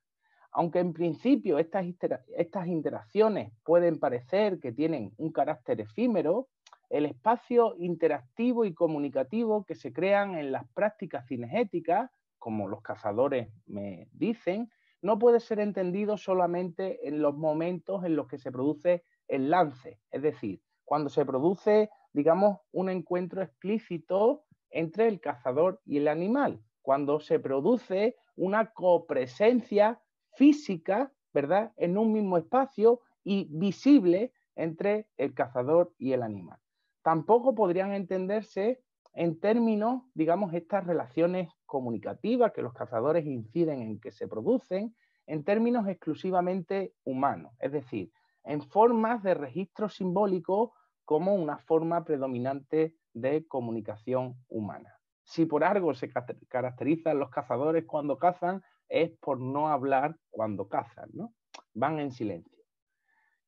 Aunque en principio estas interacciones pueden parecer que tienen un carácter efímero, el espacio interactivo y comunicativo que se crean en las prácticas cinegéticas, como los cazadores me dicen, no puede ser entendido solamente en los momentos en los que se produce el lance, es decir, cuando se produce, digamos, un encuentro explícito entre el cazador y el animal, cuando se produce una copresencia física, ¿verdad?, en un mismo espacio y visible entre el cazador y el animal. Tampoco podrían entenderse en términos, digamos, estas relaciones comunicativas que los cazadores inciden en que se producen, en términos exclusivamente humanos, es decir, en formas de registro simbólico como una forma predominante de comunicación humana. Si por algo se caracterizan los cazadores cuando cazan, es por no hablar cuando cazan, ¿no? Van en silencio.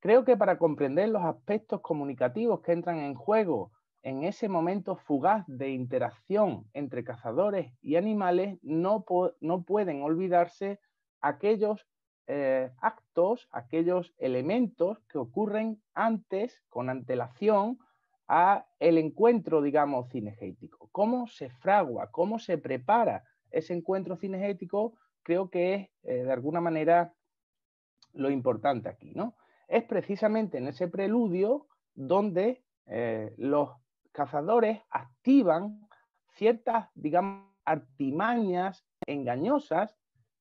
Creo que para comprender los aspectos comunicativos que entran en juego en ese momento fugaz de interacción entre cazadores y animales, no pueden olvidarse aquellos actos, aquellos elementos que ocurren antes, con antelación, a el encuentro, digamos, cinegético. Cómo se fragua, cómo se prepara ese encuentro cinegético, creo que es, de alguna manera, lo importante aquí, ¿no? Es precisamente en ese preludio donde los cazadores activan ciertas, digamos, artimañas engañosas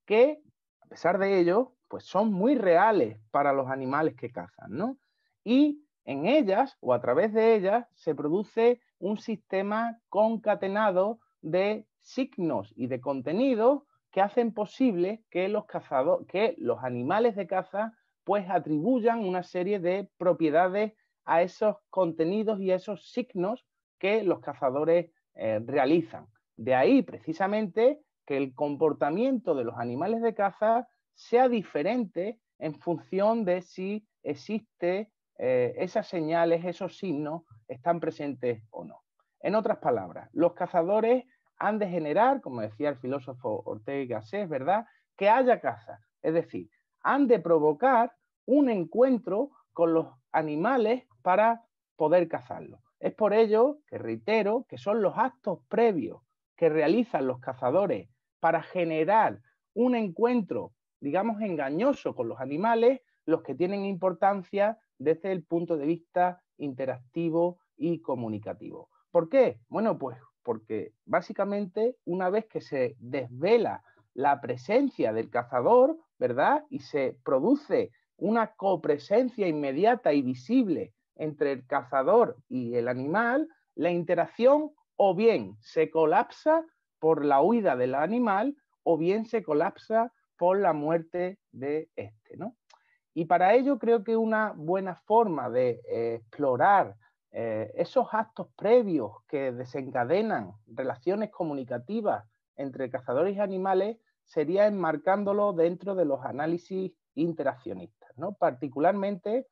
que, a pesar de ello, pues son muy reales para los animales que cazan, ¿no? Y en ellas, o a través de ellas, se produce un sistema concatenado de signos y de contenidos que hacen posible que los animales de caza pues atribuyan una serie de propiedades a esos contenidos y a esos signos que los cazadores realizan. De ahí precisamente que el comportamiento de los animales de caza sea diferente en función de si existe esas señales, esos signos están presentes o no. En otras palabras, los cazadores han de generar, como decía el filósofo Ortega y Gasset, ¿verdad?, que haya caza. Es decir, han de provocar un encuentro con los animales para poder cazarlos. Es por ello que reitero que son los actos previos que realizan los cazadores para generar un encuentro, digamos, engañoso con los animales, los que tienen importancia desde el punto de vista interactivo y comunicativo. ¿Por qué? Bueno, pues porque básicamente una vez que se desvela la presencia del cazador, ¿verdad?, y se produce una copresencia inmediata y visible entre el cazador y el animal, la interacción o bien se colapsa por la huida del animal o bien se colapsa por la muerte de este, ¿no? Y para ello creo que una buena forma de explorar esos actos previos que desencadenan relaciones comunicativas entre cazadores y animales sería enmarcándolo dentro de los análisis interaccionistas, ¿no? Particularmente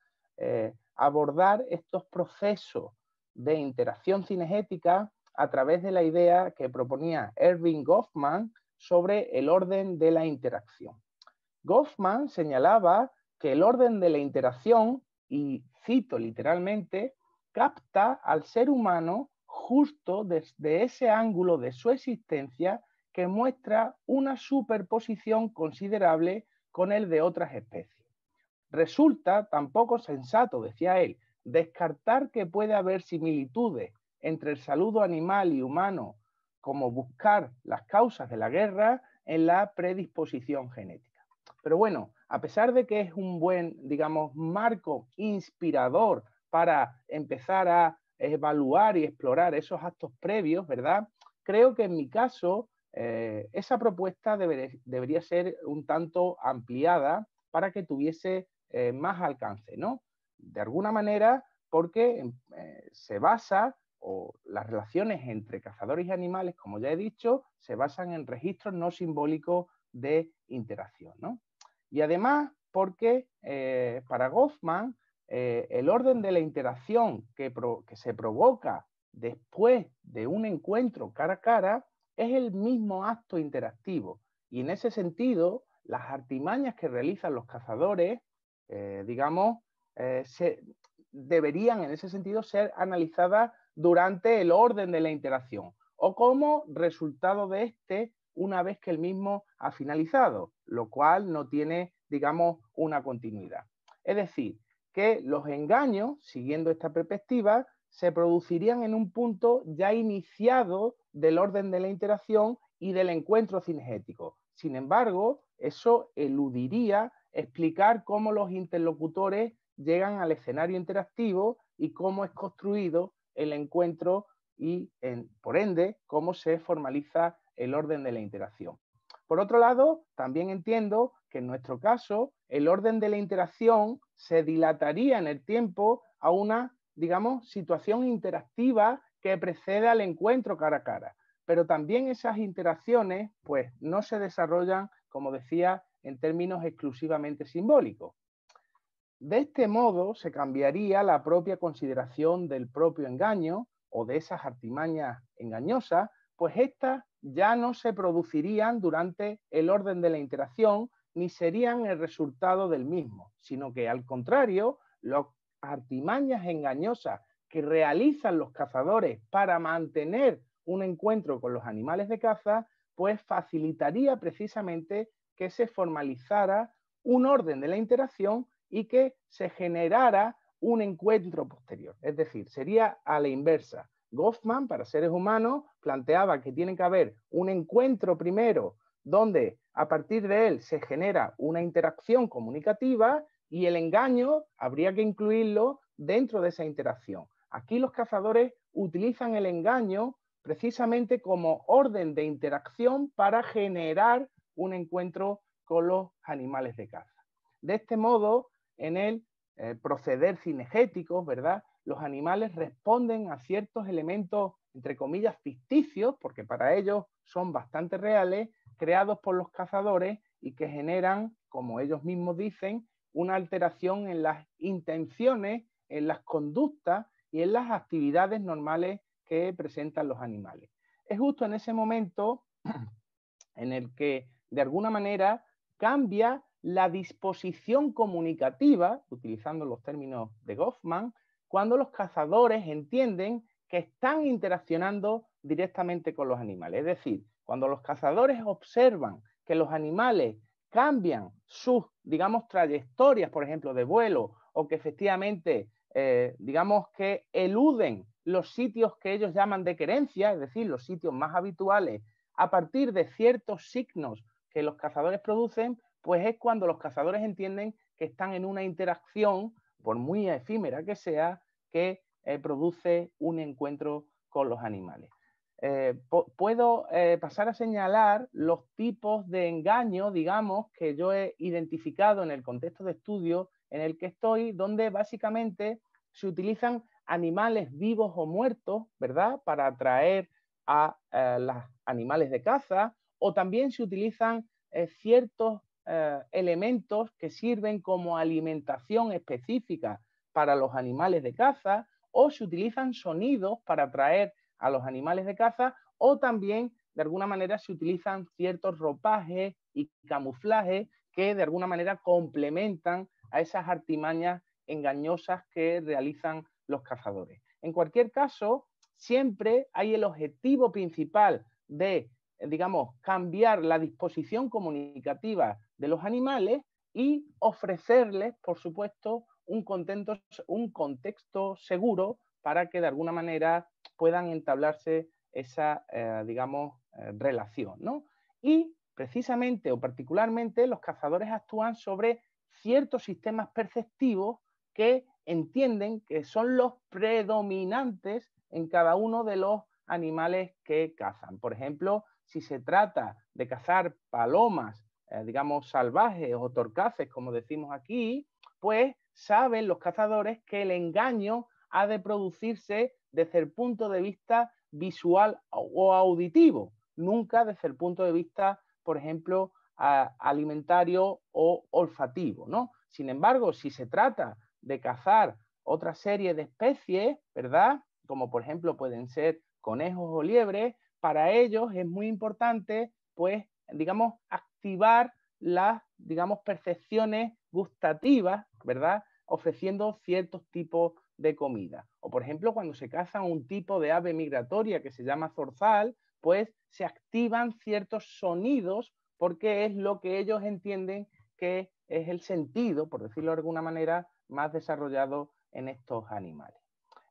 abordar estos procesos de interacción cinegética a través de la idea que proponía Erving Goffman sobre el orden de la interacción. Goffman señalaba que el orden de la interacción, y cito literalmente, capta al ser humano justo desde ese ángulo de su existencia que muestra una superposición considerable con el de otras especies. Resulta tampoco sensato, decía él, descartar que puede haber similitudes entre el saludo animal y humano, como buscar las causas de la guerra en la predisposición genética. Pero bueno, a pesar de que es un buen, digamos, marco inspirador para empezar a evaluar y explorar esos actos previos, ¿verdad?, creo que en mi caso esa propuesta debería ser un tanto ampliada para que tuviese más alcance, ¿no? de alguna manera porque se basa, o las relaciones entre cazadores y animales, como ya he dicho, se basan en registros no simbólicos de interacción, ¿no? Y además porque para Goffman el orden de la interacción que se provoca después de un encuentro cara a cara es el mismo acto interactivo. Y en ese sentido, las artimañas que realizan los cazadores, digamos, deberían en ese sentido ser analizadas durante el orden de la interacción o como resultado de este una vez que el mismo ha finalizado, lo cual no tiene, digamos, una continuidad. Es decir, que los engaños, siguiendo esta perspectiva, se producirían en un punto ya iniciado del orden de la interacción y del encuentro cinegético. Sin embargo, eso eludiría explicar cómo los interlocutores llegan al escenario interactivo y cómo es construido el encuentro y, por ende, cómo se formaliza el orden de la interacción. Por otro lado, también entiendo que en nuestro caso el orden de la interacción se dilataría en el tiempo a una, digamos, situación interactiva que precede al encuentro cara a cara. Pero también esas interacciones, pues, no se desarrollan, como decía, en términos exclusivamente simbólicos. De este modo se cambiaría la propia consideración del propio engaño o de esas artimañas engañosas, pues estas ya no se producirían durante el orden de la interacción ni serían el resultado del mismo, sino que al contrario, las artimañas engañosas que realizan los cazadores para mantener un encuentro con los animales de caza, pues facilitaría precisamente que se formalizara un orden de la interacción y que se generara un encuentro posterior. Es decir, sería a la inversa. Goffman, para seres humanos, planteaba que tiene que haber un encuentro primero donde a partir de él se genera una interacción comunicativa y el engaño habría que incluirlo dentro de esa interacción. Aquí los cazadores utilizan el engaño precisamente como orden de interacción para generar un encuentro con los animales de caza. De este modo, en el proceder cinegético, ¿verdad?, los animales responden a ciertos elementos, entre comillas, ficticios, porque para ellos son bastante reales, creados por los cazadores y que generan, como ellos mismos dicen, una alteración en las intenciones, en las conductas y en las actividades normales que presentan los animales. Es justo en ese momento en el que, de alguna manera, cambia la disposición comunicativa, utilizando los términos de Goffman, cuando los cazadores entienden que están interaccionando directamente con los animales. Es decir, cuando los cazadores observan que los animales cambian sus, digamos, trayectorias, por ejemplo, de vuelo, o que efectivamente, digamos, que eluden los sitios que ellos llaman de querencia, es decir, los sitios más habituales, a partir de ciertos signos que los cazadores producen, pues es cuando los cazadores entienden que están en una interacción, por muy efímera que sea, que produce un encuentro con los animales. Puedo pasar a señalar los tipos de engaño, digamos, que yo he identificado en el contexto de estudio en el que estoy, donde básicamente se utilizan animales vivos o muertos, ¿verdad?, para atraer a los animales de caza, o también se utilizan ciertos elementos que sirven como alimentación específica para los animales de caza, o se utilizan sonidos para atraer a los animales de caza, o también de alguna manera se utilizan ciertos ropajes y camuflajes que de alguna manera complementan a esas artimañas engañosas que realizan los cazadores. En cualquier caso, siempre hay el objetivo principal de, digamos, cambiar la disposición comunicativa de los animales y ofrecerles, por supuesto, un contexto seguro para que de alguna manera puedan entablarse esa, digamos, relación, ¿no? Y precisamente o particularmente los cazadores actúan sobre ciertos sistemas perceptivos que entienden que son los predominantes en cada uno de los animales que cazan. Por ejemplo, si se trata de cazar palomas, digamos, salvajes o torcaces, como decimos aquí, pues saben los cazadores que el engaño ha de producirse desde el punto de vista visual o auditivo, nunca desde el punto de vista, por ejemplo, alimentario o olfativo, ¿no? Sin embargo, si se trata de cazar otra serie de especies, ¿verdad? Como por ejemplo pueden ser conejos o liebres, para ellos es muy importante, pues, digamos, activar las, digamos, percepciones gustativas, ¿verdad? Ofreciendo ciertos tipos de comida. O por ejemplo, cuando se caza un tipo de ave migratoria que se llama zorzal, pues se activan ciertos sonidos porque es lo que ellos entienden que es el sentido, por decirlo de alguna manera, más desarrollado en estos animales.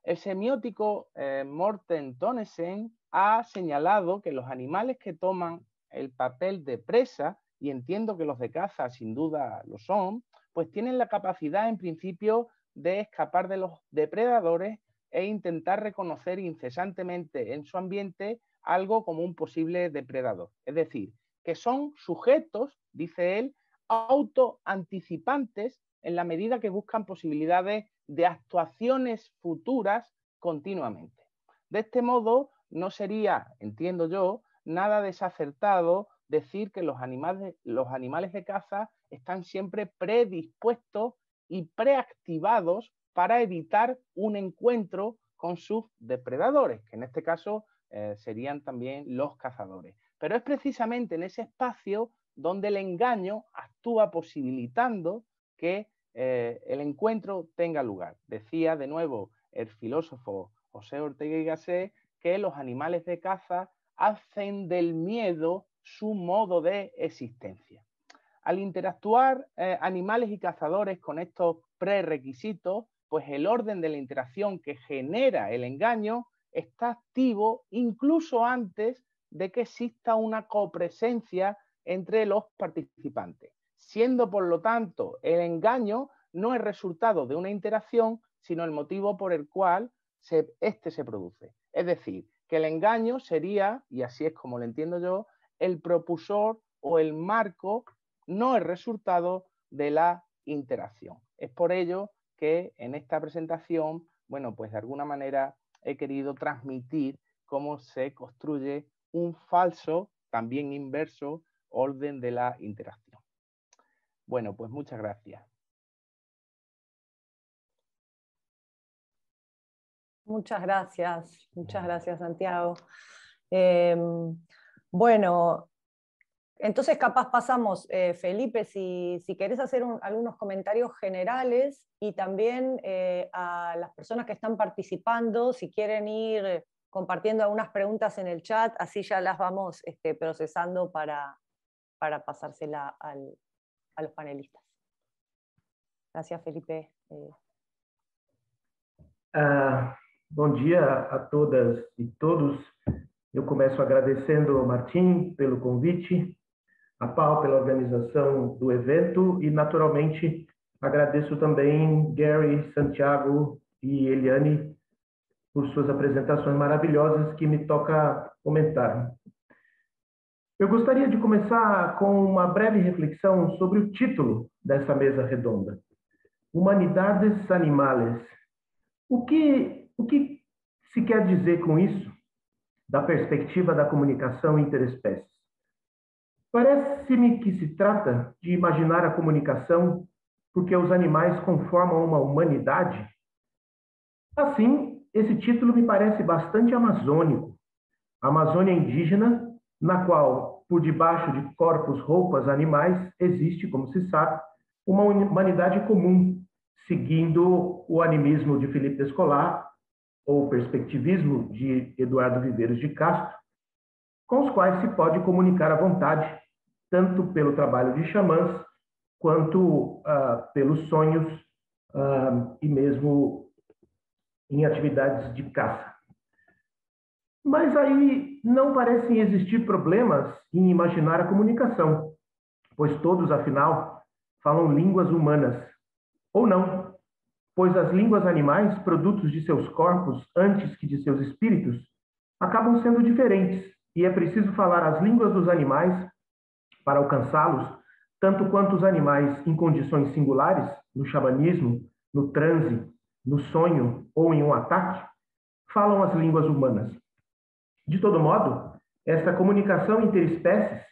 El semiótico Morten Tonnesen ha señalado que los animales que toman el papel de presa, y entiendo que los de caza sin duda lo son, pues tienen la capacidad en principio de escapar de los depredadores e intentar reconocer incesantemente en su ambiente algo como un posible depredador. Es decir, que son sujetos, dice él, autoanticipantes en la medida que buscan posibilidades de actuaciones futuras continuamente. De este modo, no sería, entiendo yo, nada desacertado decir que los animales de caza están siempre predispuestos y preactivados para evitar un encuentro con sus depredadores, que en este caso serían también los cazadores. Pero es precisamente en ese espacio donde el engaño actúa posibilitando que el encuentro tenga lugar. Decía de nuevo el filósofo José Ortega y Gasset que los animales de caza hacen del miedo su modo de existencia. Al interactuar animales y cazadores con estos prerequisitos, pues el orden de la interacción que genera el engaño está activo incluso antes de que exista una copresencia entre los participantes, siendo por lo tanto el engaño no es resultado de una interacción, sino el motivo por el cual este se produce. Es decir, que el engaño sería, y así es como lo entiendo yo, el propulsor o el marco, no el resultado de la interacción. Es por ello que en esta presentación, bueno, pues de alguna manera he querido transmitir cómo se construye un falso, también inverso, orden de la interacción. Bueno, pues muchas gracias. Muchas gracias Santiago. Bueno, entonces capaz pasamos, Felipe, si querés hacer algunos comentarios generales y también a las personas que están participando, si quieren ir compartiendo algunas preguntas en el chat, así ya las vamos procesando para pasársela a los panelistas. Gracias, Felipe. Bom dia a todas e todos. Eu começo agradecendo ao Martim pelo convite, a Pau pela organização do evento e, naturalmente, agradeço também Gary, Santiago e Eliane por suas apresentações maravilhosas que me toca comentar. Eu gostaria de começar com uma breve reflexão sobre o título dessa mesa redonda. Humanidades Animales. O que se quer dizer com isso, da perspectiva da comunicação interespécies? Parece-me que se trata de imaginar a comunicação porque os animais conformam uma humanidade. Assim, esse título me parece bastante amazônico. A Amazônia indígena, na qual, por debaixo de corpos, roupas, animais, existe, como se sabe, uma humanidade comum, seguindo o animismo de Felipe Descolar, ou perspectivismo de Eduardo Viveiros de Castro, com os quais se pode comunicar à vontade, tanto pelo trabalho de xamãs, quanto pelos sonhos e mesmo em atividades de caça. Mas aí não parecem existir problemas em imaginar a comunicação, pois todos, afinal, falam línguas humanas. Ou não, pois as línguas animais, produtos de seus corpos antes que de seus espíritos, acabam sendo diferentes, e é preciso falar as línguas dos animais para alcançá-los, tanto quanto os animais em condições singulares, no xamanismo, no transe, no sonho ou em um ataque, falam as línguas humanas. De todo modo, esta comunicação interespécies,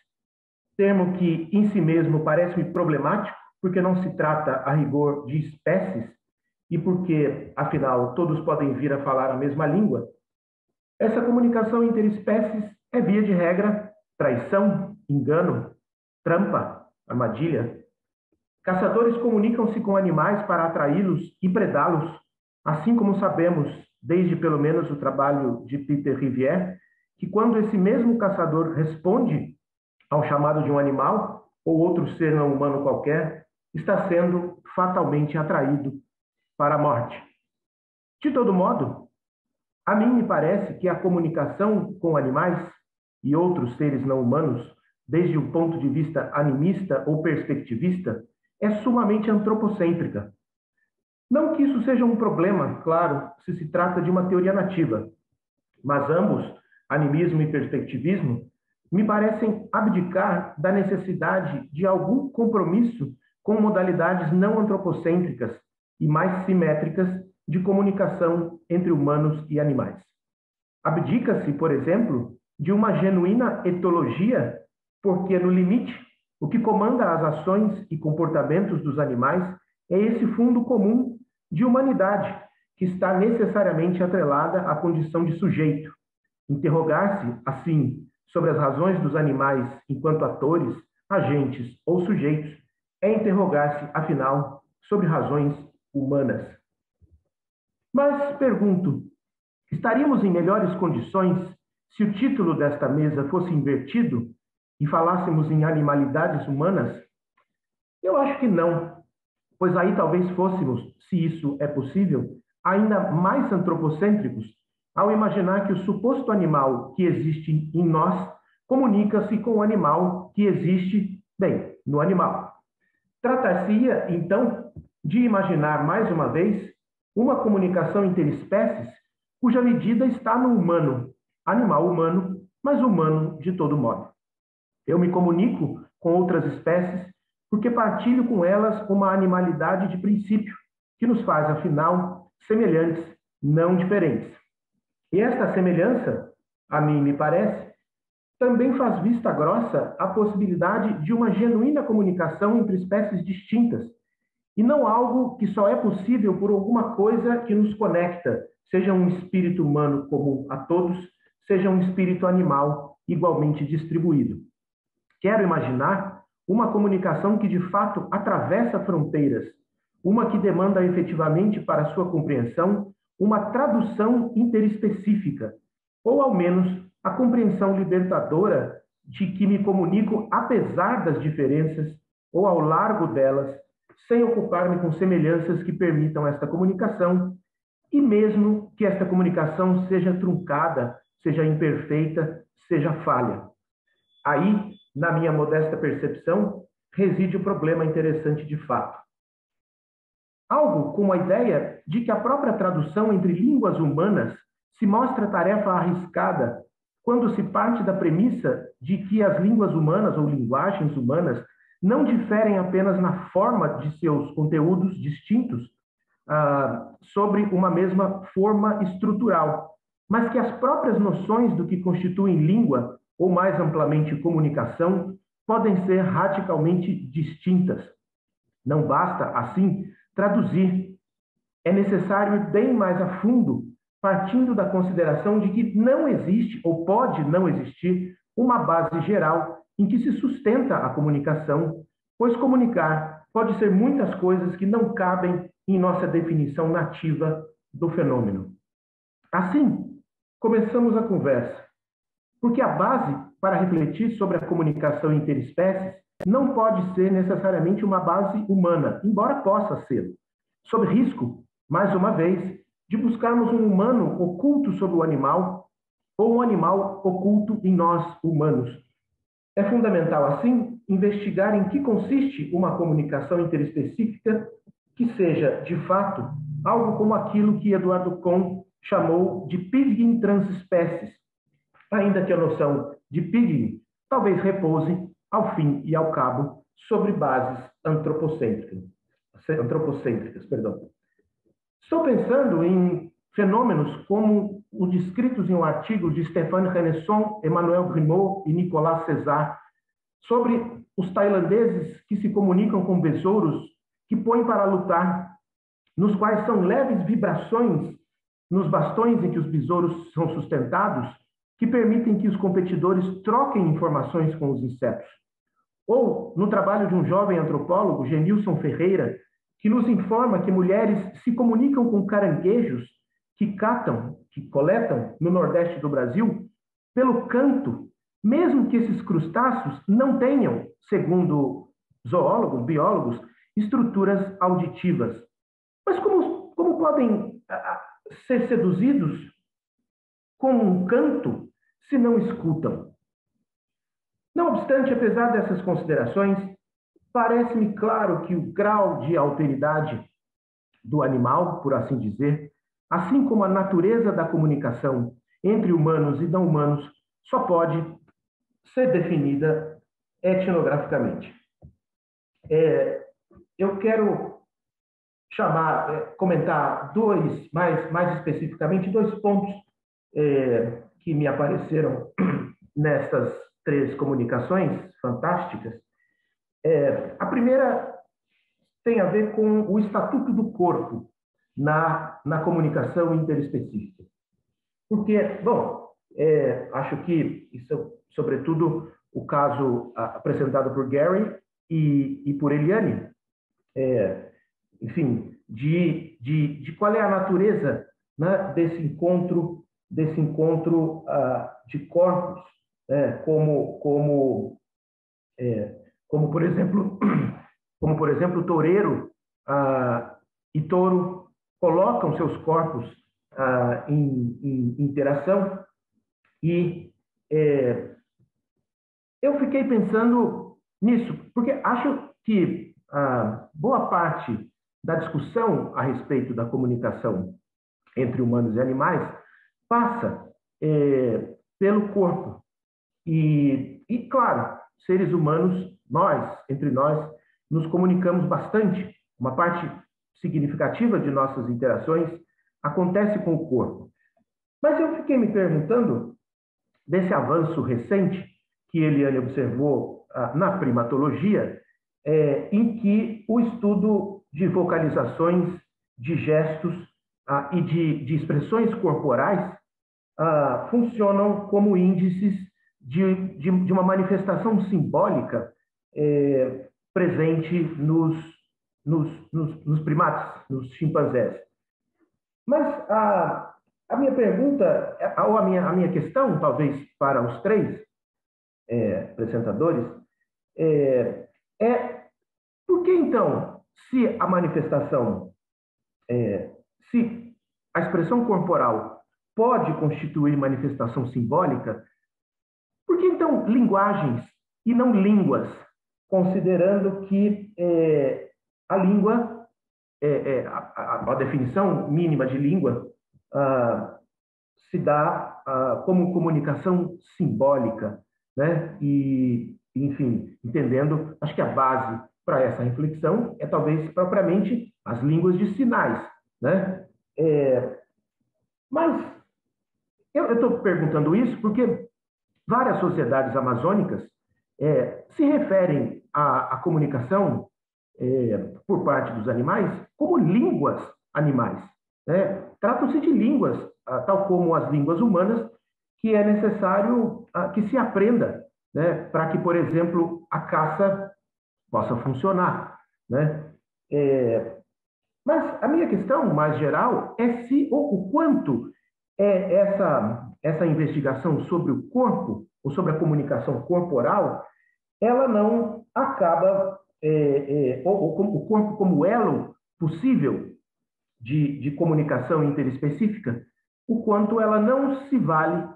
termo que em si mesmo parece-me problemático, porque não se trata, a rigor, de espécies, e porque, afinal, todos podem vir a falar a mesma língua, essa comunicação interespécies é, via de regra, traição, engano, trampa, armadilha. Caçadores comunicam-se com animais para atraí-los e predá-los, assim como sabemos, desde pelo menos o trabalho de Peter Rivière, que quando esse mesmo caçador responde ao chamado de um animal ou outro ser não humano qualquer, está sendo fatalmente atraído para a morte. De todo modo, a mim me parece que a comunicação com animais e outros seres não humanos, desde o ponto de vista animista ou perspectivista, é sumamente antropocêntrica. Não que isso seja um problema, claro, se trata de uma teoria nativa, mas ambos, animismo e perspectivismo, me parecem abdicar da necessidade de algum compromisso com modalidades não antropocêntricas e mais simétricas de comunicação entre humanos e animais. Abdica-se, por exemplo, de uma genuína etologia, porque, no limite, o que comanda as ações e comportamentos dos animais é esse fundo comum de humanidade, que está necessariamente atrelada à condição de sujeito. Interrogar-se, assim, sobre as razões dos animais enquanto atores, agentes ou sujeitos, é interrogar-se, afinal, sobre razões humanas. Mas, pergunto, estaríamos em melhores condições se o título desta mesa fosse invertido e falássemos em animalidades humanas? Eu acho que não, pois aí talvez fôssemos, se isso é possível, ainda mais antropocêntricos ao imaginar que o suposto animal que existe em nós comunica-se com o animal que existe, bem, no animal. Tratar-se-ia, então, de imaginar, mais uma vez, uma comunicação interespécies cuja medida está no humano, animal humano, mas humano de todo modo. Eu me comunico com outras espécies porque partilho com elas uma animalidade de princípio, que nos faz, afinal, semelhantes, não diferentes. E esta semelhança, a mim me parece, também faz vista grossa a possibilidade de uma genuína comunicação entre espécies distintas, e não algo que só é possível por alguma coisa que nos conecta, seja um espírito humano comum a todos, seja um espírito animal igualmente distribuído. Quero imaginar uma comunicação que de fato atravessa fronteiras, uma que demanda efetivamente para sua compreensão uma tradução interespecífica, ou ao menos a compreensão libertadora de que me comunico apesar das diferenças ou ao largo delas, sem ocupar-me com semelhanças que permitam esta comunicação, e mesmo que esta comunicação seja truncada, seja imperfeita, seja falha. Aí, na minha modesta percepção, reside o problema interessante de fato. Algo como a ideia de que a própria tradução entre línguas humanas se mostra tarefa arriscada quando se parte da premissa de que as línguas humanas ou linguagens humanas não diferem apenas na forma de seus conteúdos distintos sobre uma mesma forma estrutural, mas que as próprias noções do que constituem língua, ou mais amplamente comunicação, podem ser radicalmente distintas. Não basta, assim, traduzir. É necessário ir bem mais a fundo, partindo da consideração de que não existe, ou pode não existir, uma base geral em que se sustenta a comunicação, pois comunicar pode ser muitas coisas que não cabem em nossa definição nativa do fenômeno. Assim, começamos a conversa, porque a base para refletir sobre a comunicação interespécies não pode ser necessariamente uma base humana, embora possa ser, sob risco, mais uma vez, de buscarmos um humano oculto sob o animal ou um animal oculto em nós, humanos. É fundamental, assim, investigar em que consiste uma comunicação interespecífica que seja, de fato, algo como aquilo que Eduardo Kohn chamou de pidgin transespécies, ainda que a noção de pidgin talvez repouse, ao fim e ao cabo, sobre bases antropocêntricas. Estou pensando em fenômenos como os descritos em um artigo de Stéphane Renesson, Emmanuel Grimaud e Nicolas César sobre os tailandeses que se comunicam com besouros que põem para lutar, nos quais são leves vibrações nos bastões em que os besouros são sustentados, que permitem que os competidores troquem informações com os insetos. Ou no trabalho de um jovem antropólogo, Genilson Ferreira, que nos informa que mulheres se comunicam com caranguejos que coletam no Nordeste do Brasil, pelo canto, mesmo que esses crustáceos não tenham, segundo zoólogos, biólogos, estruturas auditivas. Mas como podem ser seduzidos com um canto se não escutam? Não obstante, apesar dessas considerações, parece-me claro que o grau de alteridade do animal, por assim dizer, assim como a natureza da comunicação entre humanos e não humanos, só pode ser definida etnograficamente. Eu quero comentar mais especificamente, dois pontos que me apareceram nessas 3 comunicações fantásticas. A primeira tem a ver com o estatuto do corpo na comunicação interespecífica. Porque, bom, acho que isso, sobretudo, o caso apresentado por Gary e por Eliane, enfim, de qual é a natureza, né, desse encontro de corpos, como por exemplo, toureiro e touro colocam seus corpos em interação. E eu fiquei pensando nisso, porque acho que boa parte da discussão a respeito da comunicação entre humanos e animais passa pelo corpo. E, claro, seres humanos, entre nós, nos comunicamos bastante. Uma parte significativa de nossas interações acontece com o corpo. Mas eu fiquei me perguntando desse avanço recente que Eliane observou na primatologia, em que o estudo de vocalizações, de gestos e de expressões corporais funcionam como índices de uma manifestação simbólica presente nos primatas, nos chimpanzés. Mas a minha pergunta, ou a minha questão, talvez para os 3 apresentadores, por que então, se a manifestação, se a expressão corporal pode constituir manifestação simbólica, por que então linguagens e não línguas, considerando que a língua, a definição mínima de língua, se dá como comunicação simbólica, né? E, enfim, entendendo, acho que a base para essa reflexão é talvez propriamente as línguas de sinais, né? Mas eu estou perguntando isso porque várias sociedades amazônicas se referem à comunicação por parte dos animais como línguas animais, né? Tratam-se de línguas, tal como as línguas humanas, que é necessário que se aprenda, né, para que, por exemplo, a caça possa funcionar, né? Mas a minha questão mais geral é se o quanto essa investigação sobre o corpo, ou sobre a comunicação corporal, ela não acaba, o corpo como elo possível de comunicação interespecífica, o quanto ela não se vale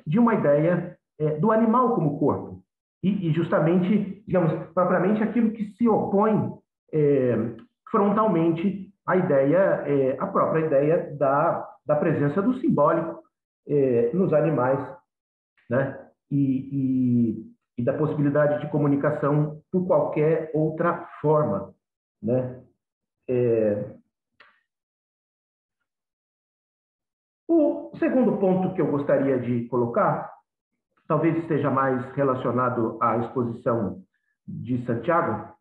de uma ideia do animal como corpo. E justamente, digamos, propriamente aquilo que se opõe frontalmente à ideia, a própria ideia da presença do simbólico nos animais, né? E da possibilidade de comunicação por qualquer outra forma, né? O segundo ponto que eu gostaria de colocar, talvez esteja mais relacionado à exposição de Santiago,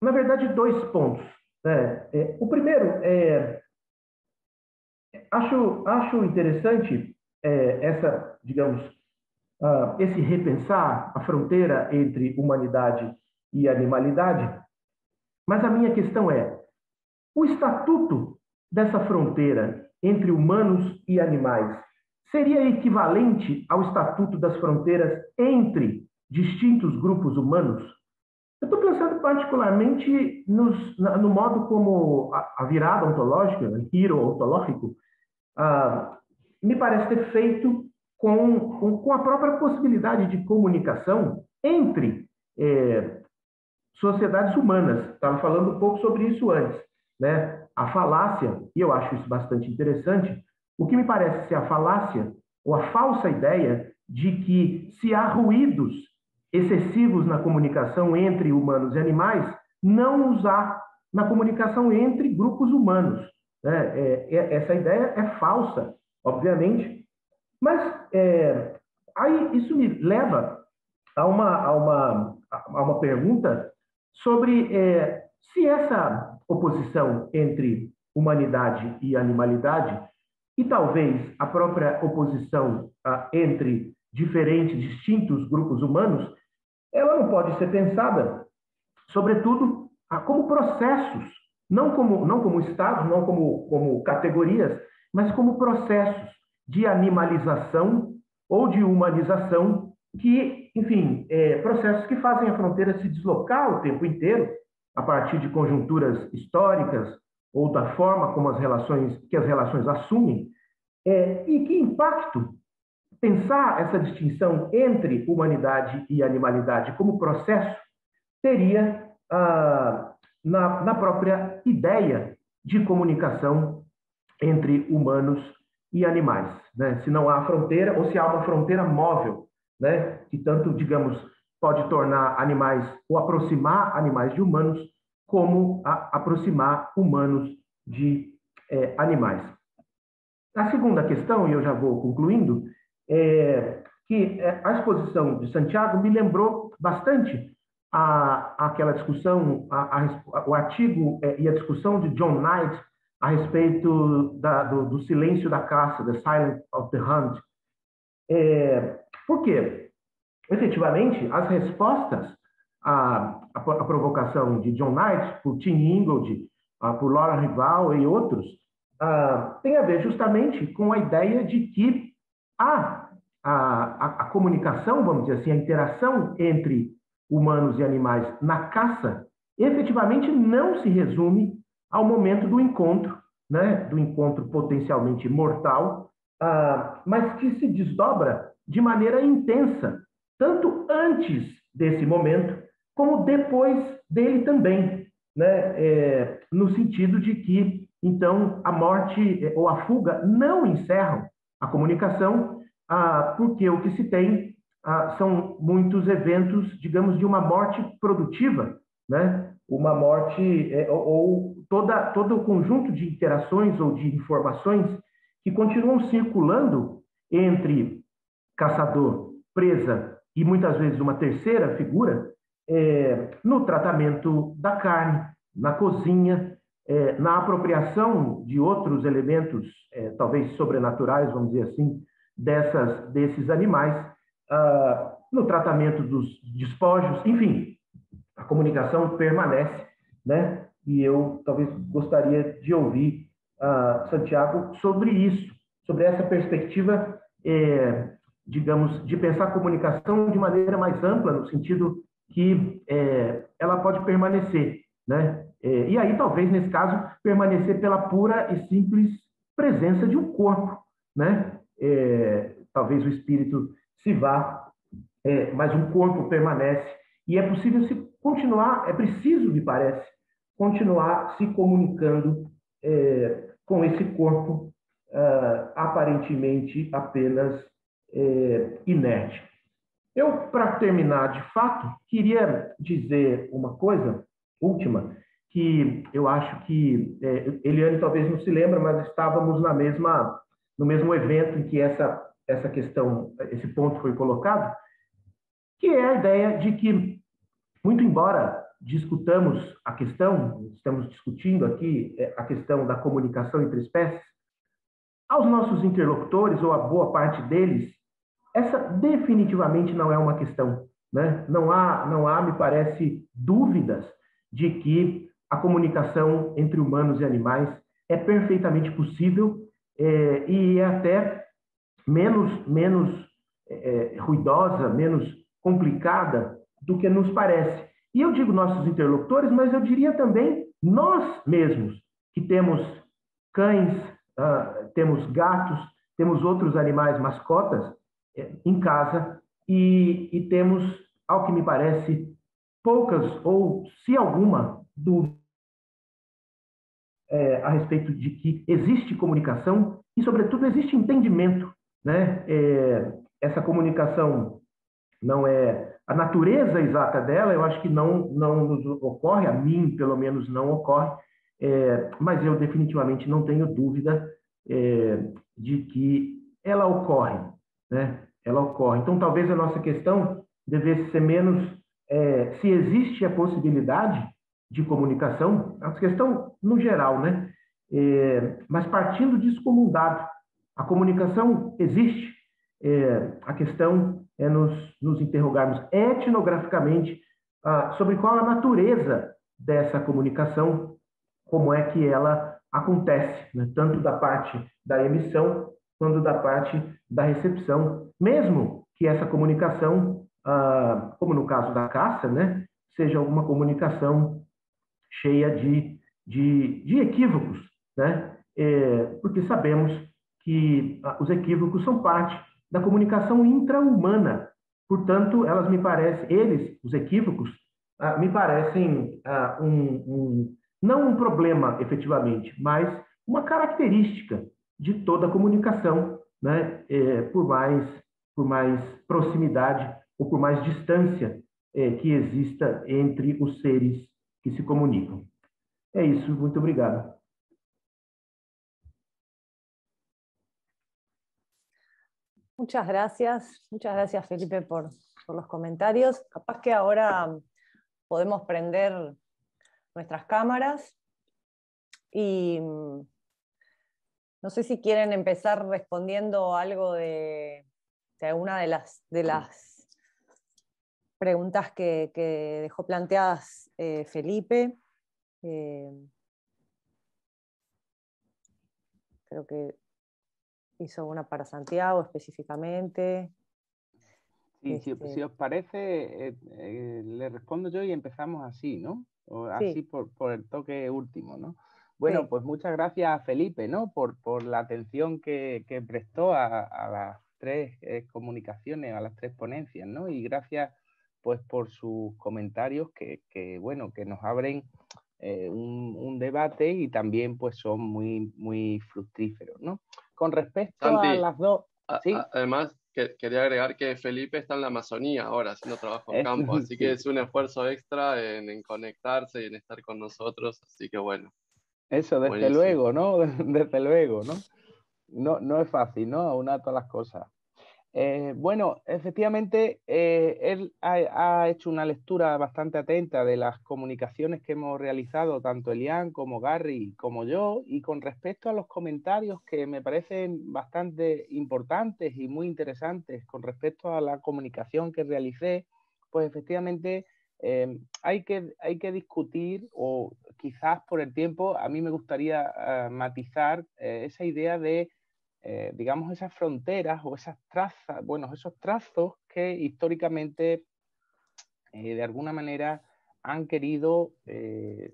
na verdade, dois pontos, né? O primeiro acho interessante essa, digamos, esse repensar a fronteira entre humanidade e animalidade, mas a minha questão é: o estatuto dessa fronteira entre humanos e animais seria equivalente ao estatuto das fronteiras entre distintos grupos humanos? Eu estou pensando particularmente no modo como a virada ontológica, o giro ontológico, me parece ter feito com a própria possibilidade de comunicação entre sociedades humanas. Estava falando um pouco sobre isso antes, né? A falácia, e eu acho isso bastante interessante, o que me parece ser a falácia ou a falsa ideia de que se há ruídos excessivos na comunicação entre humanos e animais, não os há na comunicação entre grupos humanos, né? Essa ideia é falsa, obviamente, mas aí isso me leva a uma pergunta sobre se essa oposição entre humanidade e animalidade, e talvez a própria oposição entre distintos grupos humanos, ela não pode ser pensada, sobretudo, como processos, não como estados, não como categorias, mas como processos de animalização ou de humanização que, enfim, processos que fazem a fronteira se deslocar o tempo inteiro a partir de conjunturas históricas ou da forma como as relações assumem, e que impacto pensar essa distinção entre humanidade e animalidade como processo teria na própria ideia de comunicação entre humanos e animais, né? Se não há fronteira ou se há uma fronteira móvel, né? Que tanto, digamos, pode tornar animais ou aproximar animais de humanos, como aproximar humanos de animais. A segunda questão, e eu já vou concluindo, é que a exposição de Santiago me lembrou bastante aquela discussão, o artigo e a discussão de John Knight a respeito do silêncio da caça, The Silence of the Hunt. Por quê? Efetivamente, as respostas à provocação de John Knight, por Tim Ingold, por Laura Rival e outros, tem a ver justamente com a ideia de que a comunicação, vamos dizer assim, a interação entre humanos e animais na caça, efetivamente não se resume ao momento do encontro, né, do encontro potencialmente mortal, mas que se desdobra de maneira intensa, tanto antes desse momento, como depois dele também, né, no sentido de que, então, a morte ou a fuga não encerram a comunicação, porque o que se tem são muitos eventos, digamos, de uma morte produtiva, né? Uma morte ou todo o conjunto de interações ou de informações que continuam circulando entre caçador, presa e muitas vezes uma terceira figura no tratamento da carne, na cozinha, na apropriação de outros elementos, talvez sobrenaturais, vamos dizer assim, desses animais, no tratamento dos despojos, enfim, a comunicação permanece, né? E eu talvez gostaria de ouvir Santiago sobre isso, sobre essa perspectiva, digamos, de pensar a comunicação de maneira mais ampla, no sentido que ela pode permanecer, né? E aí, talvez, nesse caso, permanecer pela pura e simples presença de um corpo, né? Talvez o espírito se vá, mas um corpo permanece. E é possível se continuar, é preciso, me parece, continuar se comunicando com esse corpo aparentemente apenas inerte. Eu, para terminar de fato, queria dizer uma coisa última, que eu acho que Eliane talvez não se lembra, mas estávamos no mesmo evento em que essa questão, esse ponto foi colocado, que é a ideia de que, muito embora discutamos a questão, estamos discutindo aqui a questão da comunicação entre espécies, aos nossos interlocutores, ou a boa parte deles, essa definitivamente não é uma questão, né? Não há, me parece, dúvidas de que a comunicação entre humanos e animais é perfeitamente possível e é até menos ruidosa, menos complicada do que nos parece. E eu digo nossos interlocutores, mas eu diria também nós mesmos, que temos cães, temos gatos, temos outros animais mascotas em casa e temos, ao que me parece, poucas ou, se alguma, dúvida a respeito de que existe comunicação e, sobretudo, existe entendimento, né? Essa comunicação não é a natureza exata dela, eu acho que não nos ocorre, a mim, pelo menos, não ocorre, mas eu definitivamente não tenho dúvida de que ela ocorre, né? Ela ocorre. Então, talvez a nossa questão devesse ser menos se existe a possibilidade de comunicação, a questão no geral, né? Mas partindo disso como um dado, a comunicação existe. A questão é nos interrogarmos etnograficamente sobre qual a natureza dessa comunicação, como é que ela acontece, né? Tanto da parte da emissão quanto da parte da recepção, mesmo que essa comunicação, como no caso da caça, né, seja alguma comunicação cheia de equívocos, né? Porque sabemos que os equívocos são parte da comunicação intra-humana. Portanto, os equívocos, me parecem não um problema efetivamente, mas uma característica de toda a comunicação, né? Por mais proximidade ou por mais distância que exista entre os seres que se comunicam. É isso, muito obrigado. Muchas gracias Felipe por los comentarios. Capaz que ahora podemos prender nuestras cámaras y no sé si quieren empezar respondiendo algo de alguna de las preguntas que dejó planteadas Felipe. Creo que hizo una para Santiago específicamente. Sí, si os parece, le respondo yo y empezamos así, ¿no? O así sí. por el toque último, ¿no? Bueno, sí. Pues muchas gracias a Felipe, ¿no? Por la atención que prestó a las tres comunicaciones, a las tres ponencias, ¿no? Y gracias, pues, por sus comentarios bueno, que nos abren un debate y también, pues, son muy fructíferos, ¿no? Con respecto Santi, a las dos... ¿sí? Además, quería agregar que Felipe está en la Amazonía ahora haciendo trabajo en campo, así que es un esfuerzo extra en conectarse y en estar con nosotros, así que bueno. Eso, desde buenísimo. Luego, ¿no? Desde luego, ¿no? No es fácil, ¿no? Aunar todas las cosas. Bueno, efectivamente, él ha hecho una lectura bastante atenta de las comunicaciones que hemos realizado, tanto Elian como Gary como yo, y con respecto a los comentarios que me parecen bastante importantes y muy interesantes con respecto a la comunicación que realicé, pues efectivamente hay que discutir, o quizás por el tiempo, a mí me gustaría matizar esa idea de digamos, esas fronteras o esas trazas, bueno, esos trazos que históricamente, de alguna manera, han querido,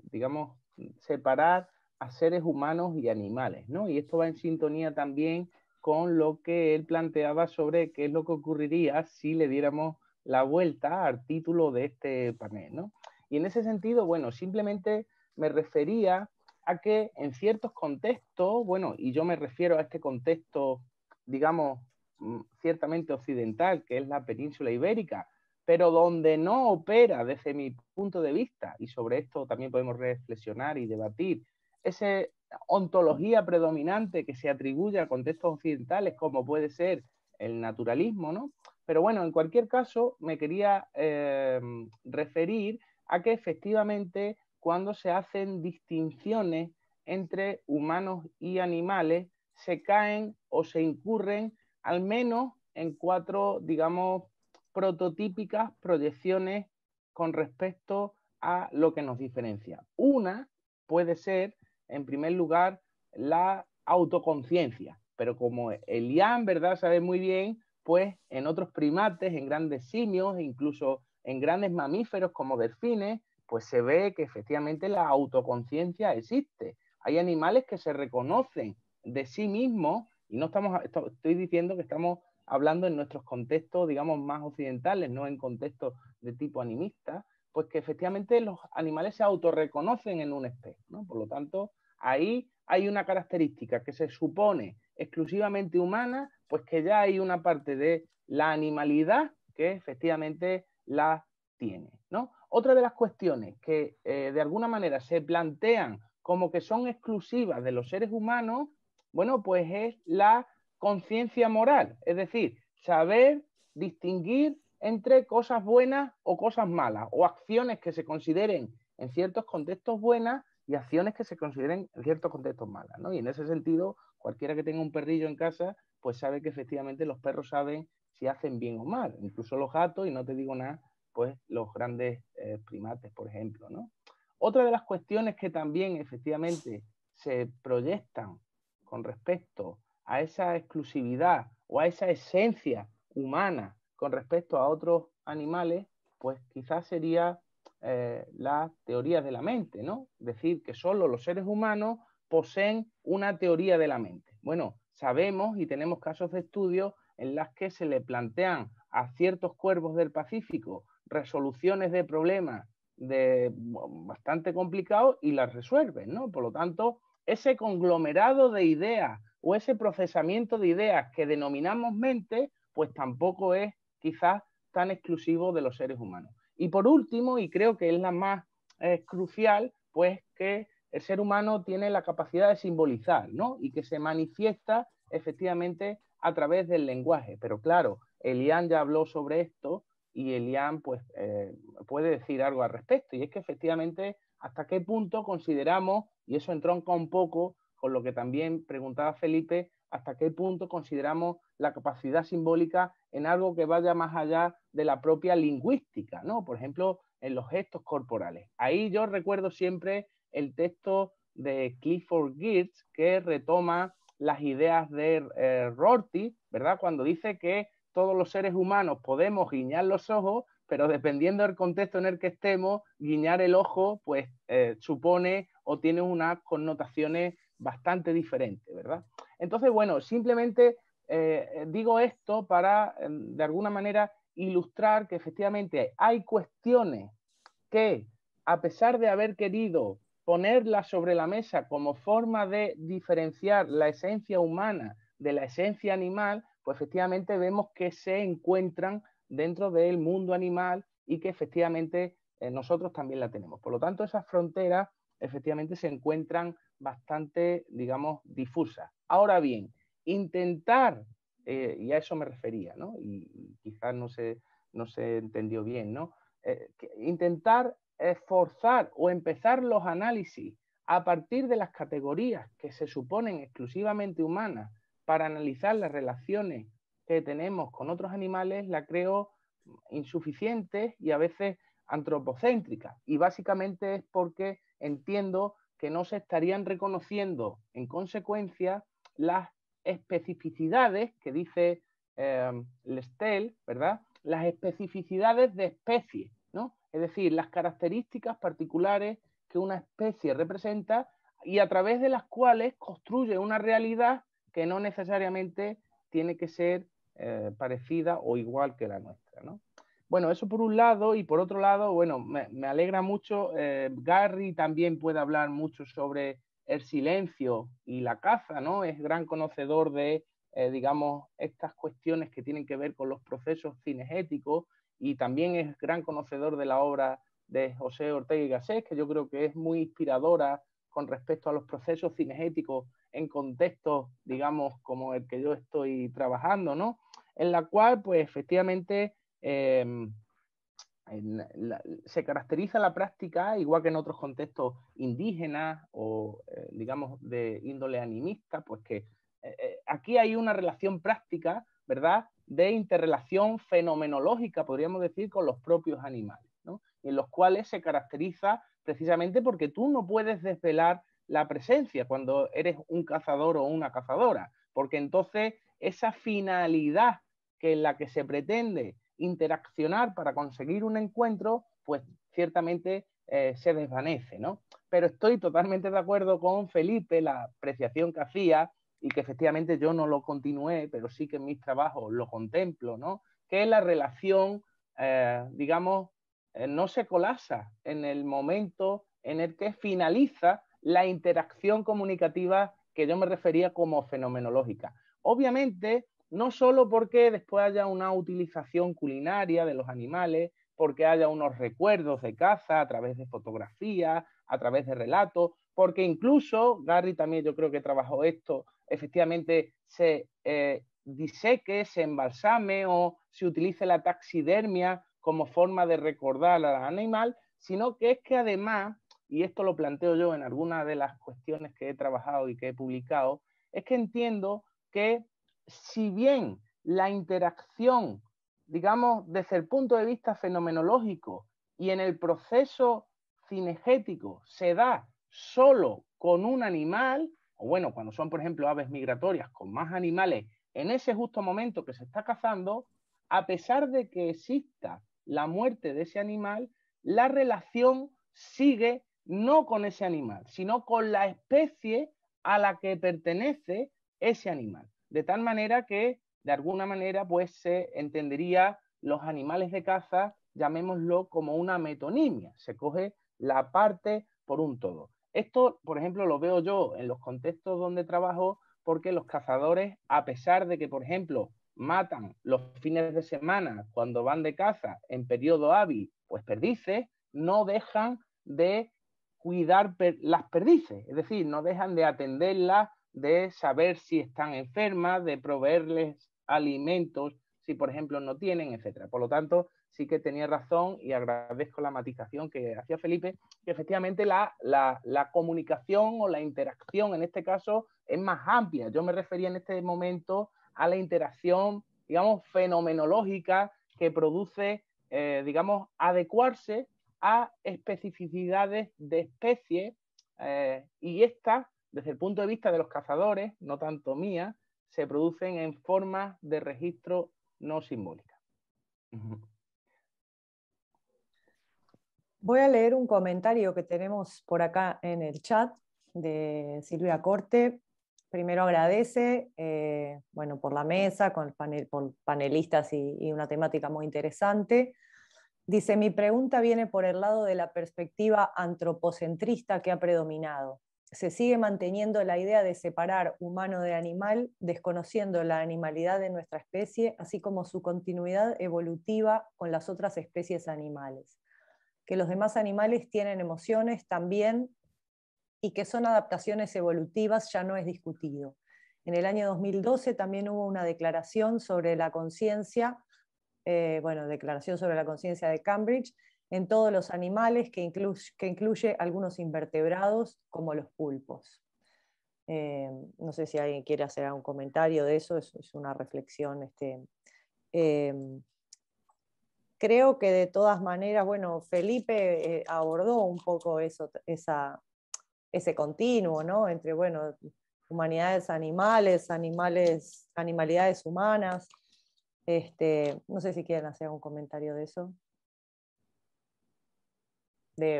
digamos, separar a seres humanos y animales, ¿no? Y esto va en sintonía también con lo que él planteaba sobre qué es lo que ocurriría si le diéramos la vuelta al título de este panel, ¿no? Y en ese sentido, bueno, simplemente me refería a que en ciertos contextos, bueno, y yo me refiero a este contexto, digamos, ciertamente occidental, que es la península ibérica, pero donde no opera desde mi punto de vista, y sobre esto también podemos reflexionar y debatir, esa ontología predominante que se atribuye a contextos occidentales, como puede ser el naturalismo, ¿no? Pero bueno, en cualquier caso, me quería referir a que efectivamente cuando se hacen distinciones entre humanos y animales, se caen o se incurren al menos en 4, digamos, prototípicas proyecciones con respecto a lo que nos diferencia. Una puede ser, en primer lugar, la autoconciencia, pero como Elian, ¿verdad?, sabe muy bien, pues en otros primates, en grandes simios, incluso en grandes mamíferos como delfines, pues se ve que efectivamente la autoconciencia existe. Hay animales que se reconocen de sí mismos, y no estoy diciendo que estamos hablando en nuestros contextos, digamos, más occidentales, no en contextos de tipo animista, pues que efectivamente los animales se autorreconocen en un espejo, ¿no? Por lo tanto, ahí hay una característica que se supone exclusivamente humana, pues que ya hay una parte de la animalidad que efectivamente la tiene, ¿no? Otra de las cuestiones que de alguna manera se plantean como que son exclusivas de los seres humanos, bueno, pues es la conciencia moral, es decir, saber distinguir entre cosas buenas o cosas malas, o acciones que se consideren en ciertos contextos buenas y acciones que se consideren en ciertos contextos malas, ¿no? Y en ese sentido, cualquiera que tenga un perrillo en casa, pues sabe que efectivamente los perros saben si hacen bien o mal, incluso los gatos, y no te digo nada, pues los grandes primates, por ejemplo, ¿no? Otra de las cuestiones que también efectivamente se proyectan con respecto a esa exclusividad o a esa esencia humana con respecto a otros animales, pues quizás sería la teoría de la mente, ¿no? Decir que solo los seres humanos poseen una teoría de la mente. Bueno, sabemos y tenemos casos de estudio en las que se le plantean a ciertos cuervos del Pacífico resoluciones de problemas bastante complicados y las resuelven, ¿no? Por lo tanto, ese conglomerado de ideas o ese procesamiento de ideas que denominamos mente, pues tampoco es quizás tan exclusivo de los seres humanos. Y por último, y creo que es la más crucial, pues que el ser humano tiene la capacidad de simbolizar, ¿no? Y que se manifiesta efectivamente a través del lenguaje. Pero claro, Elian ya habló sobre esto y Elian pues, puede decir algo al respecto. Y es que efectivamente hasta qué punto consideramos, y eso entronca un poco con lo que también preguntaba Felipe, hasta qué punto consideramos la capacidad simbólica en algo que vaya más allá de la propia lingüística, ¿no? Por ejemplo, en los gestos corporales. Ahí yo recuerdo siempre el texto de Clifford Geertz, que retoma las ideas de Rorty, ¿verdad? Cuando dice que todos los seres humanos podemos guiñar los ojos, pero dependiendo del contexto en el que estemos, guiñar el ojo, pues supone o tiene unas connotaciones bastante diferentes, ¿verdad? Entonces, bueno, simplemente digo esto para, de alguna manera, ilustrar que efectivamente hay cuestiones que, a pesar de haber querido ponerlas sobre la mesa como forma de diferenciar la esencia humana de la esencia animal, pues efectivamente vemos que se encuentran dentro del mundo animal y que efectivamente nosotros también la tenemos. Por lo tanto, esas fronteras efectivamente se encuentran bastante, digamos, difusas. Ahora bien, intentar, y a eso me refería, ¿no? Y quizás no se entendió bien, ¿no? Intentar forzar o empezar los análisis a partir de las categorías que se suponen exclusivamente humanas para analizar las relaciones que tenemos con otros animales, la creo insuficientes y a veces antropocéntricas. Y básicamente es porque entiendo que no se estarían reconociendo en consecuencia las especificidades que dice Lestel, ¿verdad? Las especificidades de especies, ¿no? Es decir, las características particulares que una especie representa y a través de las cuales construye una realidad que no necesariamente tiene que ser parecida o igual que la nuestra, ¿no? Bueno, eso por un lado, y por otro lado, bueno, me alegra mucho, Gary también puede hablar mucho sobre el silencio y la caza, ¿no? Es gran conocedor de digamos, estas cuestiones que tienen que ver con los procesos cinegéticos, y también es gran conocedor de la obra de José Ortega y Gasset, que yo creo que es muy inspiradora con respecto a los procesos cinegéticos en contextos, digamos, como el que yo estoy trabajando, ¿no? En la cual, pues, efectivamente, se caracteriza la práctica, igual que en otros contextos indígenas o, digamos, de índole animista, pues que aquí hay una relación práctica, ¿verdad?, de interrelación fenomenológica, podríamos decir, con los propios animales, ¿no? En los cuales se caracteriza precisamente porque tú no puedes desvelar la presencia cuando eres un cazador o una cazadora, porque entonces esa finalidad que en la que se pretende interaccionar para conseguir un encuentro, pues ciertamente se desvanece, ¿no? Pero estoy totalmente de acuerdo con Felipe, la apreciación que hacía, y que efectivamente yo no lo continué, pero sí que en mis trabajos lo contemplo, ¿no? Que la relación, digamos, no se colapsa en el momento en el que finaliza la interacción comunicativa que yo me refería como fenomenológica. Obviamente, no solo porque después haya una utilización culinaria de los animales, porque haya unos recuerdos de caza a través de fotografías, a través de relatos, porque incluso, Gary también yo creo que trabajó esto, efectivamente se diseque, se embalsame o se utilice la taxidermia como forma de recordar al animal, sino que es que además, y esto lo planteo yo en algunas de las cuestiones que he trabajado y que he publicado, es que entiendo que si bien la interacción, digamos, desde el punto de vista fenomenológico y en el proceso cinegético se da solo con un animal, o bueno, cuando son, por ejemplo, aves migratorias con más animales, en ese justo momento que se está cazando, a pesar de que exista la muerte de ese animal, la relación sigue no con ese animal, sino con la especie a la que pertenece ese animal. De tal manera que, de alguna manera, pues se entendería los animales de caza, llamémoslo como una metonimia, se coge la parte por un todo. Esto, por ejemplo, lo veo yo en los contextos donde trabajo, porque los cazadores, a pesar de que, por ejemplo, matan los fines de semana cuando van de caza en periodo hábil, pues perdices, no dejan de cuidar las perdices, es decir, no dejan de atenderlas, de saber si están enfermas, de proveerles alimentos, si por ejemplo no tienen, etcétera. Por lo tanto, sí que tenía razón y agradezco la matización que hacía Felipe, que efectivamente la comunicación o la interacción en este caso es más amplia. Yo me refería en este momento a la interacción, digamos, fenomenológica que produce, digamos, adecuarse a especificidades de especies y estas, desde el punto de vista de los cazadores, no tanto mía, se producen en formas de registro no simbólicas. Voy a leer un comentario que tenemos por acá en el chat de Silvia Corte. Primero agradece bueno, por la mesa, con por panelistas y una temática muy interesante. Dice, mi pregunta viene por el lado de la perspectiva antropocentrista que ha predominado. Se sigue manteniendo la idea de separar humano de animal, desconociendo la animalidad de nuestra especie, así como su continuidad evolutiva con las otras especies animales. Que los demás animales tienen emociones también y que son adaptaciones evolutivas ya no es discutido. En el año 2012 también hubo una declaración sobre la conciencia, Declaración sobre la conciencia de Cambridge, en todos los animales, que incluye algunos invertebrados como los pulpos. No sé si alguien quiere hacer algún comentario de eso, es una reflexión. Creo que de todas maneras, bueno, Felipe abordó un poco ese continuo, ¿no? Entre, bueno, humanidades animales, animalidades humanas. No sé si quieren hacer un comentario de eso.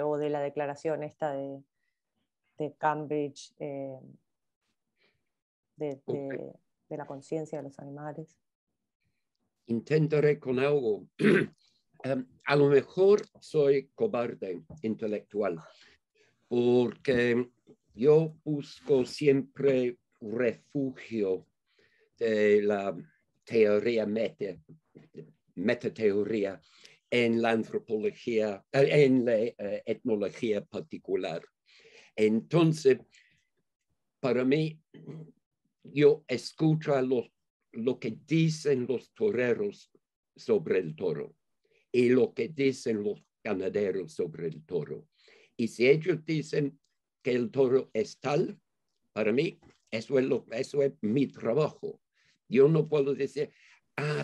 O de la declaración esta de Cambridge, de la conciencia de los animales. Intentaré con algo. A lo mejor soy cobarde intelectual, porque yo busco siempre refugio de la teoría metateoría en la antropología, en la etnología particular. Entonces, para mí, yo escucho lo que dicen los toreros sobre el toro y lo que dicen los ganaderos sobre el toro. Y si ellos dicen que el toro es tal, para mí, eso es mi trabajo. Yo no puedo decir,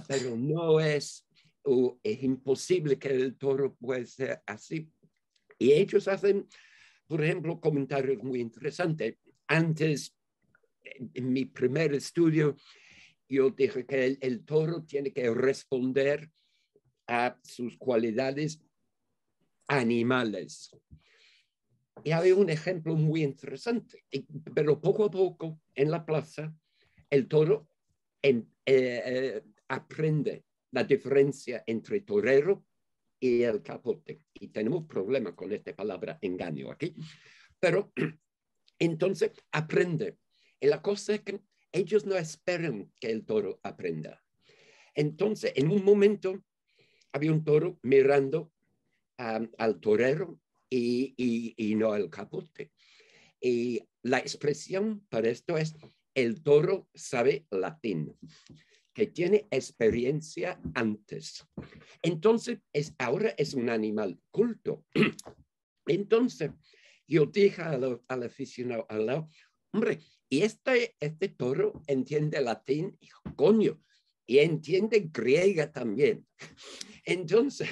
pero no es, o es imposible que el toro pueda ser así. Y ellos hacen, por ejemplo, comentarios muy interesantes. Antes, en mi primer estudio, yo dije que el toro tiene que responder a sus cualidades animales. Y había un ejemplo muy interesante, pero poco a poco en la plaza el toro aprende la diferencia entre torero y el capote. Y tenemos problemas con esta palabra engaño aquí. Pero entonces aprende. Y la cosa es que ellos no esperan que el toro aprenda. Entonces, en un momento, había un toro mirando al torero y no al capote. Y la expresión para esto es, el toro sabe latín, que tiene experiencia antes. Entonces, ahora es un animal culto. Entonces, yo dije al aficionado al lado, hombre, y este toro entiende latín, y coño, y entiende griega también. Entonces,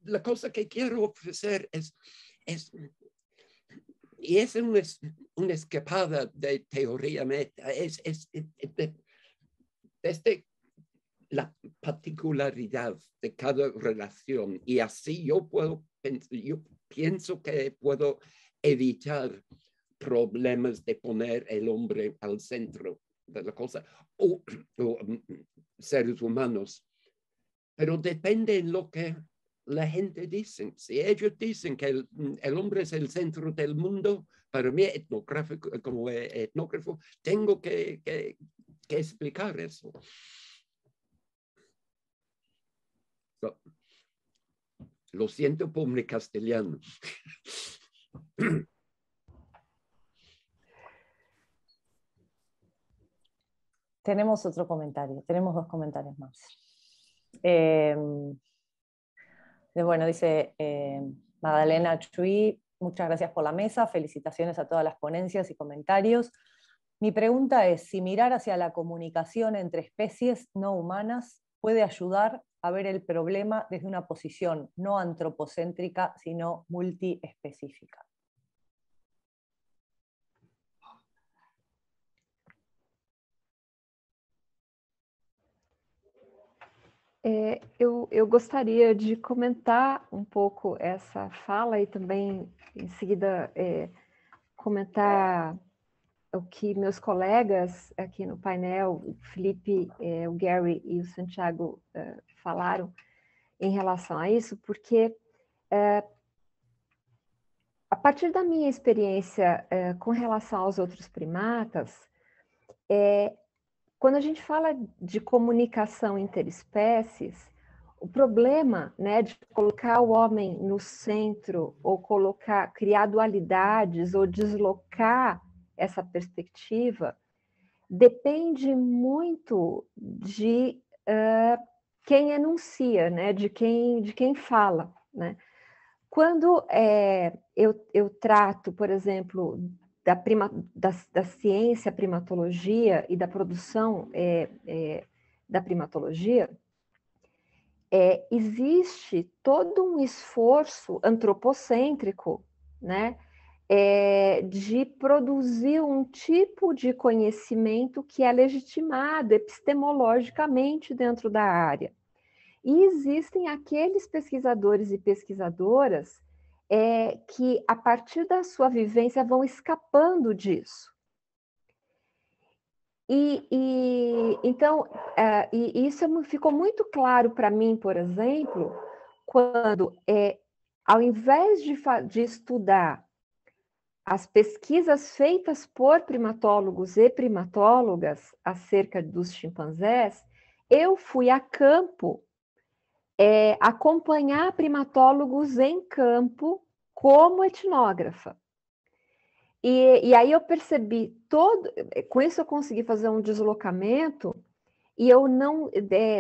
la cosa que quiero ofrecer es una escapada de teoría meta, desde la particularidad de cada relación, y así yo pienso que puedo evitar problemas de poner el hombre al centro de la cosa, o seres humanos. Pero depende en lo que la gente dice. Si ellos dicen que el hombre es el centro del mundo, para mí como etnógrafo, tengo que explicar eso. Lo siento por mi castellano. Tenemos otro comentario, tenemos dos comentarios más. Bueno, dice Magdalena Chuy, muchas gracias por la mesa, felicitaciones a todas las ponencias y comentarios. Mi pregunta es si mirar hacia la comunicación entre especies no humanas puede ayudar a ver el problema desde una posición no antropocéntrica, sino multiespecífica. Eu gostaria de comentar um pouco essa fala e também, em seguida, comentar o que meus colegas aqui no painel, o Felipe, o Gary e o Santiago falaram em relação a isso, porque a partir da minha experiência com relação aos outros primatas, quando a gente fala de comunicação interespécies, o problema, né, de colocar o homem no centro ou criar dualidades ou deslocar essa perspectiva depende muito de quem enuncia, né, de quem fala, né? Quando eu trato, por exemplo, da ciência primatologia e da produção da primatologia, existe todo um esforço antropocêntrico, né, de produzir um tipo de conhecimento que é legitimado epistemologicamente dentro da área. E existem aqueles pesquisadores e pesquisadoras que, a partir da sua vivência, vão escapando disso. Então, isso ficou muito claro para mim, por exemplo, quando, ao invés de estudar as pesquisas feitas por primatólogos e primatólogas acerca dos chimpanzés, eu fui a campo acompanhar primatólogos em campo como etnógrafa. E aí eu percebi com isso eu consegui fazer um deslocamento e eu não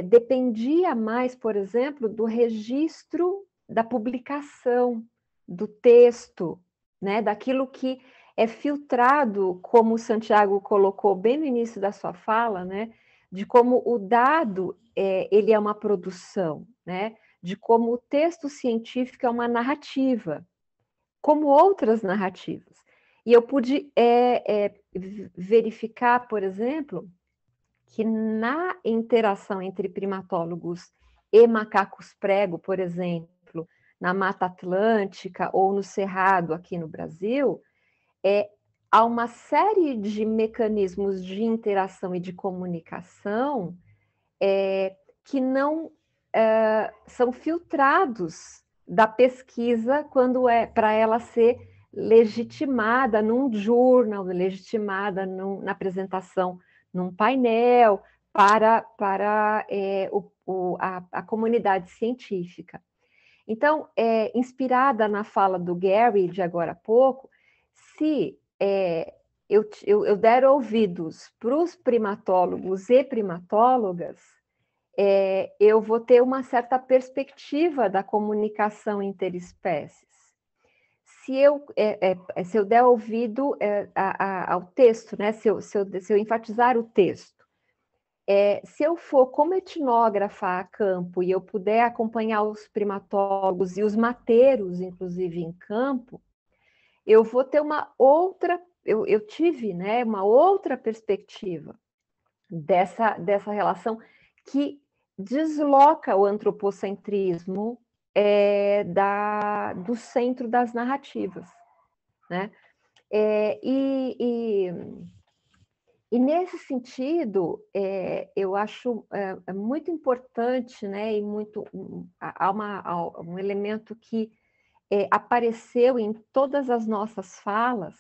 dependia mais, por exemplo, do registro da publicação, do texto, né, daquilo que é filtrado, como o Santiago colocou bem no início da sua fala, né, de como o dado ele é uma produção, né, de como o texto científico é uma narrativa, como outras narrativas. E eu pude verificar, por exemplo, que na interação entre primatólogos e macacos prego, por exemplo, na Mata Atlântica ou no Cerrado aqui no Brasil, há uma série de mecanismos de interação e de comunicação que não são filtrados da pesquisa quando para ela ser legitimada num journal, legitimada na apresentação num painel para a comunidade científica. Então, inspirada na fala do Gary de agora há pouco, se eu der ouvidos para os primatólogos e primatólogas, eu vou ter uma certa perspectiva da comunicação interespécies. Se eu der ouvido ao texto, né? se eu enfatizar o texto, se eu for como etnógrafa a campo e eu puder acompanhar os primatólogos e os mateiros, inclusive, em campo, eu vou ter uma outra, eu tive, né, uma outra perspectiva dessa relação que desloca o antropocentrismo do centro das narrativas, né? E nesse sentido, eu acho muito importante, né? E há um elemento que apareceu em todas as nossas falas,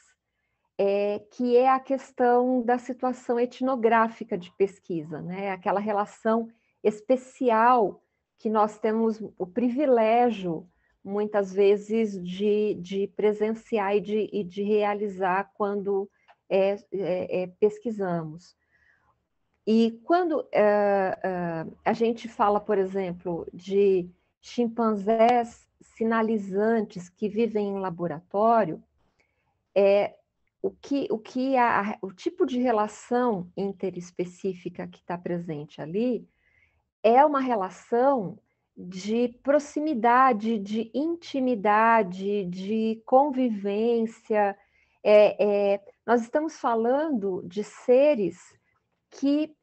que é a questão da situação etnográfica de pesquisa, né? Aquela relação especial que nós temos o privilégio, muitas vezes, de presenciar e de realizar quando pesquisamos. E quando a gente fala, por exemplo, de chimpanzés sinalizantes que vivem em laboratório, o tipo de relação interespecífica que está presente ali é uma relação de proximidade, de intimidade, de convivência. Nós estamos falando de seres que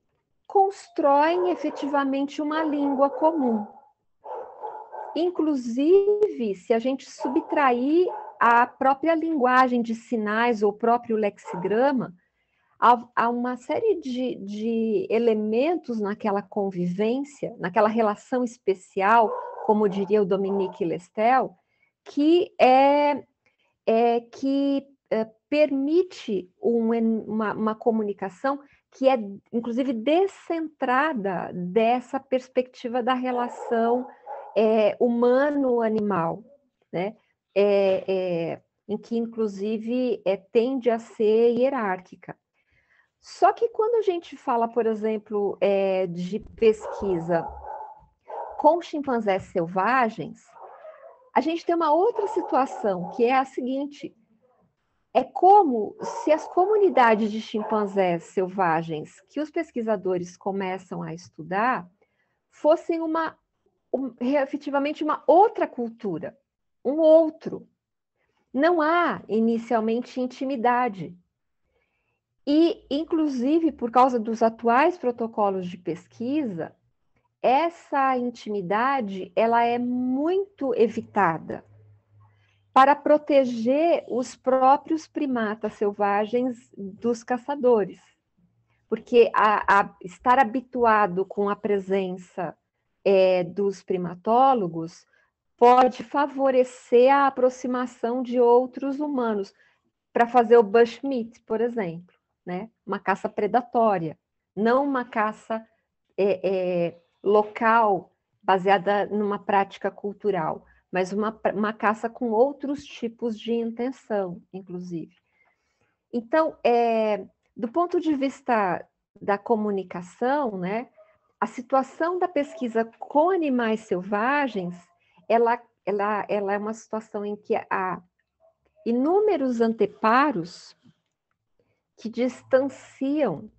constroem efetivamente uma língua comum. Inclusive, se a gente subtrair a própria linguagem de sinais ou o próprio lexigrama, há uma série de elementos naquela convivência, naquela relação especial, como diria o Dominique Lestel, que permite uma comunicação que é, inclusive, descentrada dessa perspectiva da relação humano-animal, né? Em que, inclusive, tende a ser hierárquica. Só que quando a gente fala, por exemplo, de pesquisa com chimpanzés selvagens, a gente tem uma outra situação, que é a seguinte: é como se as comunidades de chimpanzés selvagens que os pesquisadores começam a estudar fossem efetivamente uma outra cultura, um outro. Não há, inicialmente, intimidade. E, inclusive, por causa dos atuais protocolos de pesquisa, essa intimidade ela é muito evitada para proteger os próprios primatas selvagens dos caçadores. Porque estar habituado com a presença dos primatólogos pode favorecer a aproximação de outros humanos, para fazer o bushmeat, por exemplo, né? Uma caça predatória, não uma caça local, baseada numa prática cultural, mas uma caça com outros tipos de intenção, inclusive. Então, do ponto de vista da comunicação, né, a situação da pesquisa com animais selvagens, ela é uma situação em que há inúmeros anteparos que distanciam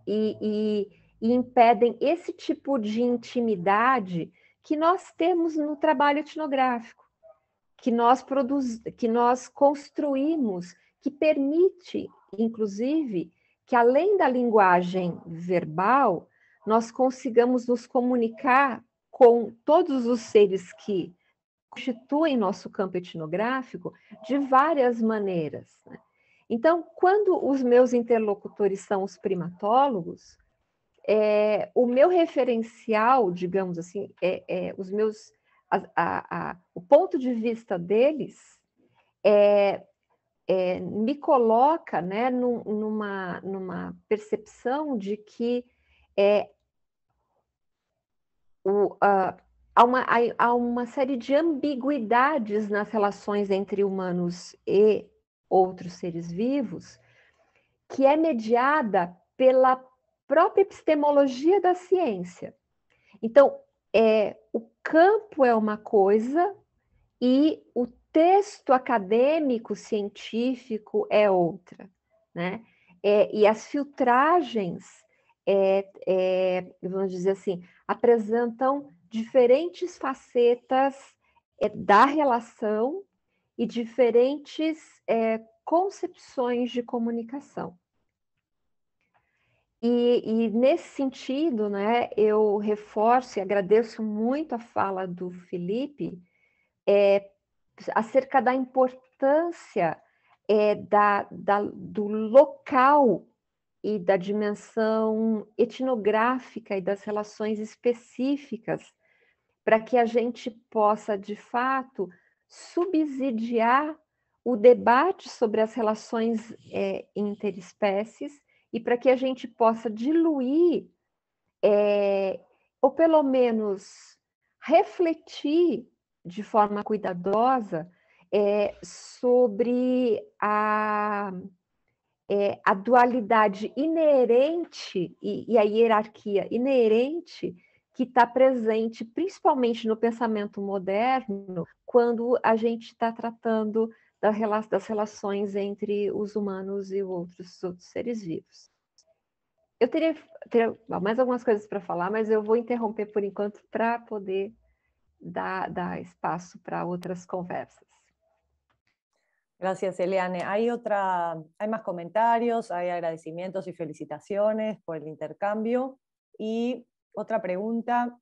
e impedem esse tipo de intimidade que nós temos no trabalho etnográfico, que nós construímos, que permite, inclusive, que além da linguagem verbal, nós consigamos nos comunicar com todos os seres que constituem nosso campo etnográfico de várias maneiras, né? Então, quando os meus interlocutores são os primatólogos, o meu referencial, digamos assim, o ponto de vista deles me coloca, né, numa percepção de que há uma série de ambiguidades nas relações entre humanos e outros seres vivos, que é mediada pela própria epistemologia da ciência. Então, o campo é uma coisa e o texto acadêmico, científico é outra, né? E as filtragens, vamos dizer assim, apresentam diferentes facetas da relação e diferentes concepções de comunicação. E nesse sentido, né, eu reforço e agradeço muito a fala do Felipe acerca da importância do local e da dimensão etnográfica e das relações específicas para que a gente possa, de fato, subsidiar o debate sobre as relações interespécies e para que a gente possa diluir, ou pelo menos refletir de forma cuidadosa sobre a dualidade inerente e a hierarquia inerente que está presente, principalmente no pensamento moderno, quando a gente está tratando das relações entre os humanos e outros seres vivos. Eu teria mais algumas coisas para falar, mas eu vou interromper por enquanto para poder dar espaço para otras conversas. Gracias, Eliane. Hay más comentarios, hay agradecimientos y felicitaciones por el intercambio. Y otra pregunta,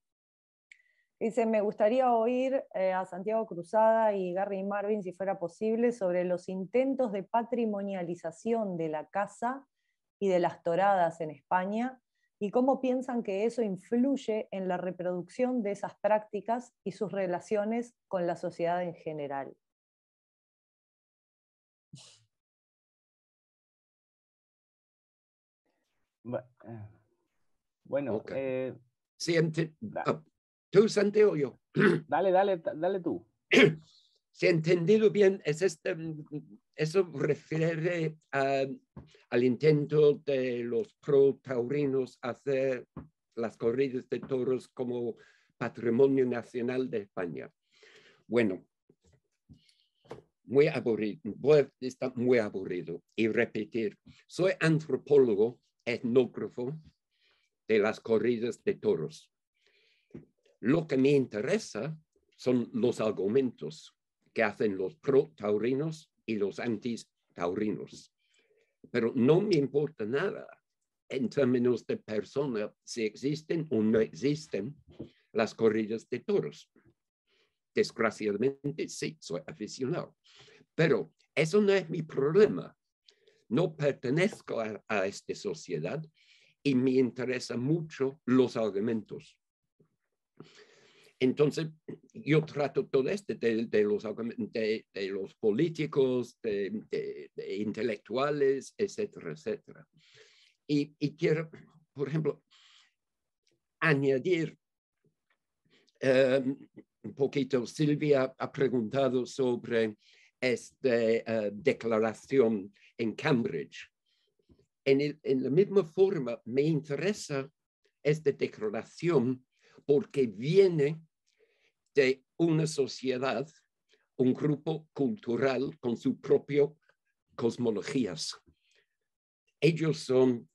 dice, me gustaría oír a Santiago Cruzada y Gary Marvin, si fuera posible, sobre los intentos de patrimonialización de la caza y de las toradas en España, y cómo piensan que eso influye en la reproducción de esas prácticas y sus relaciones con la sociedad en general. Bueno, okay. Sí, tú, Santiago, yo. Dale tú. Si he entendido bien, eso refiere al intento de los pro-taurinos hacer las corridas de toros como patrimonio nacional de España. Bueno, muy aburrido, está muy aburrido. Y repetir, soy antropólogo, etnógrafo de las corridas de toros. Lo que me interesa son los argumentos que hacen los pro-taurinos y los anti-taurinos. Pero no me importa nada en términos de persona si existen o no existen las corridas de toros. Desgraciadamente, sí, soy aficionado. Pero eso no es mi problema. No pertenezco a esta sociedad y me interesan mucho los argumentos. Entonces, yo trato todo esto de los políticos, de intelectuales, etcétera, etcétera. Y quiero, por ejemplo, añadir un poquito. Silvia ha preguntado sobre esta declaración en Cambridge. En la misma forma, me interesa esta declaración porque viene de una sociedad, un grupo cultural con sus propias cosmologías. Ellos son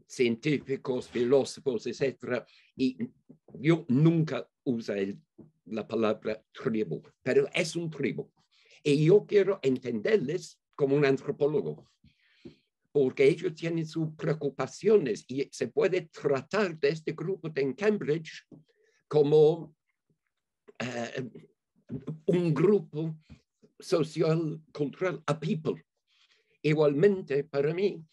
científicos, filósofos, etc. Y yo nunca usé la palabra tribu, pero es un tribu. Y yo quiero entenderles como un antropólogo, porque ellos tienen sus preocupaciones y se puede tratar de este grupo en Cambridge como un grupo social, cultural, a people. Igualmente, para mí,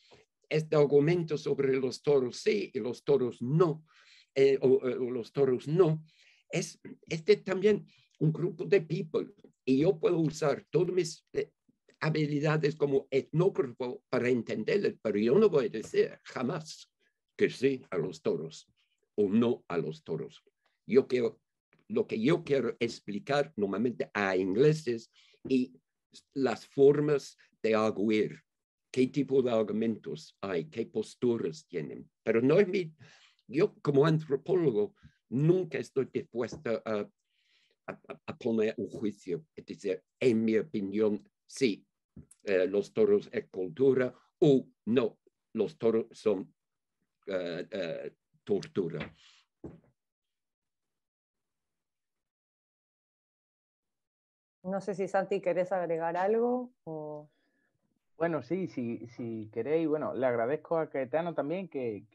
este argumento sobre los toros sí y los toros no, o los toros no, es también un grupo de people. Y yo puedo usar todas mis habilidades como etnógrafo para entenderles, pero yo no voy a decir jamás que sí a los toros o no a los toros. Lo que yo quiero explicar normalmente a ingleses y las formas de arguir, qué tipo de argumentos hay, qué posturas tienen. Pero no es yo como antropólogo nunca estoy dispuesta a poner un juicio. Es decir, en mi opinión, sí, los toros es cultura o no, los toros son tortura. No sé si Santi querés agregar algo o... Bueno, sí, si queréis, bueno, le agradezco a Caetano también que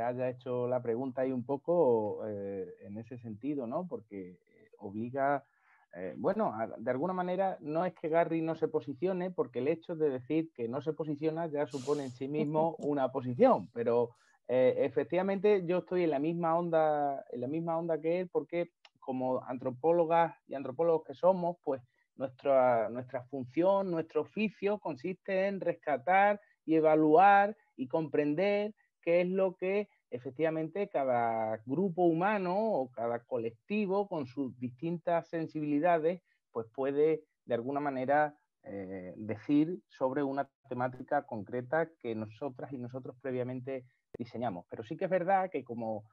haya hecho la pregunta ahí un poco en ese sentido, ¿no? Porque obliga, de alguna manera no es que Garry no se posicione, porque el hecho de decir que no se posiciona ya supone en sí mismo una posición, pero efectivamente yo estoy en la misma onda que él, porque como antropólogas y antropólogos que somos, pues nuestra función, nuestro oficio consiste en rescatar y evaluar y comprender qué es lo que efectivamente cada grupo humano o cada colectivo con sus distintas sensibilidades pues puede de alguna manera decir sobre una temática concreta que nosotras y nosotros previamente diseñamos. Pero sí que es verdad que como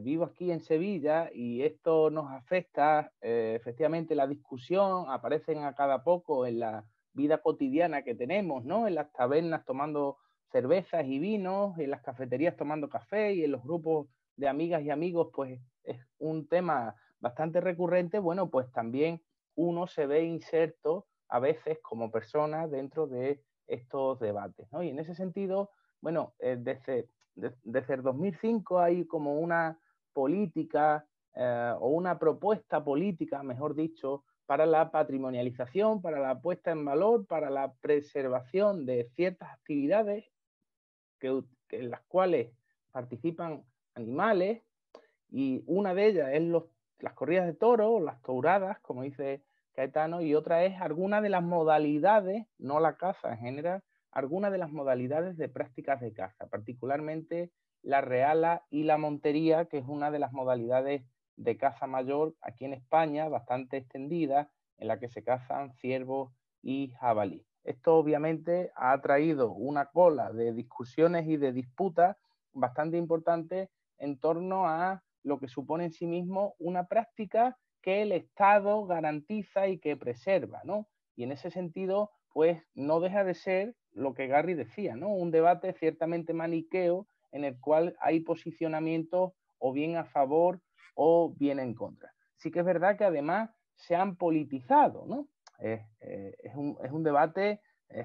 vivo aquí en Sevilla y esto nos afecta, efectivamente la discusión aparecen a cada poco en la vida cotidiana que tenemos, ¿no? En las tabernas tomando cervezas y vinos, en las cafeterías tomando café y en los grupos de amigas y amigos, pues es un tema bastante recurrente. Bueno, pues también uno se ve inserto a veces como persona dentro de estos debates, ¿no? Y en ese sentido, bueno, desde el 2005 hay como una política o una propuesta política, mejor dicho, para la patrimonialización, para la puesta en valor, para la preservación de ciertas actividades en las cuales participan animales, y una de ellas es las corridas de toros, las touradas, como dice Caetano, y otra es alguna de las modalidades, no la caza en general, algunas de las modalidades de prácticas de caza, particularmente la reala y la montería, que es una de las modalidades de caza mayor aquí en España, bastante extendida, en la que se cazan ciervos y jabalí. Esto obviamente ha traído una cola de discusiones y de disputas bastante importantes en torno a lo que supone en sí mismo una práctica que el Estado garantiza y que preserva, ¿no? Y en ese sentido, pues no deja de ser lo que Garry decía, ¿no? Un debate ciertamente maniqueo en el cual hay posicionamientos o bien a favor o bien en contra. Sí que es verdad que además se han politizado, ¿no? Es un debate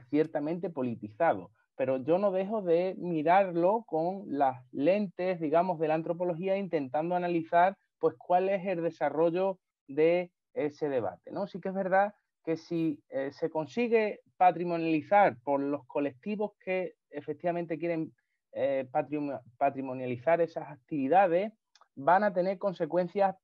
ciertamente politizado, pero yo no dejo de mirarlo con las lentes, digamos, de la antropología, intentando analizar, pues, cuál es el desarrollo de ese debate, ¿no? Sí que es verdad que si se consigue patrimonializar por los colectivos que efectivamente quieren patrimonializar esas actividades, van a tener consecuencias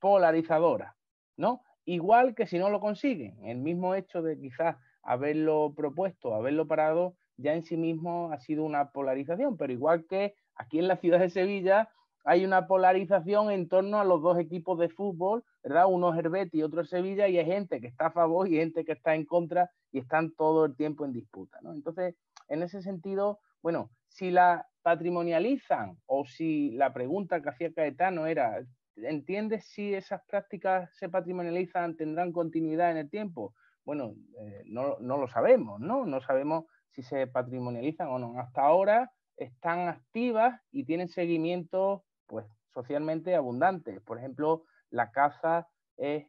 polarizadoras, ¿no? Igual que si no lo consiguen. El mismo hecho de quizás haberlo propuesto, haberlo parado, ya en sí mismo ha sido una polarización, pero igual que aquí en la ciudad de Sevilla hay una polarización en torno a los dos equipos de fútbol, ¿verdad? Uno es el Betis y otro es Sevilla, y hay gente que está a favor y gente que está en contra y están todo el tiempo en disputa, ¿no? Entonces, en ese sentido, bueno, si la patrimonializan o si la pregunta que hacía Caetano era, ¿entiendes si esas prácticas se patrimonializan, tendrán continuidad en el tiempo? Bueno, no lo sabemos, ¿no? No sabemos si se patrimonializan o no. Hasta ahora están activas y tienen seguimiento, pues, socialmente abundantes. Por ejemplo, la caza es,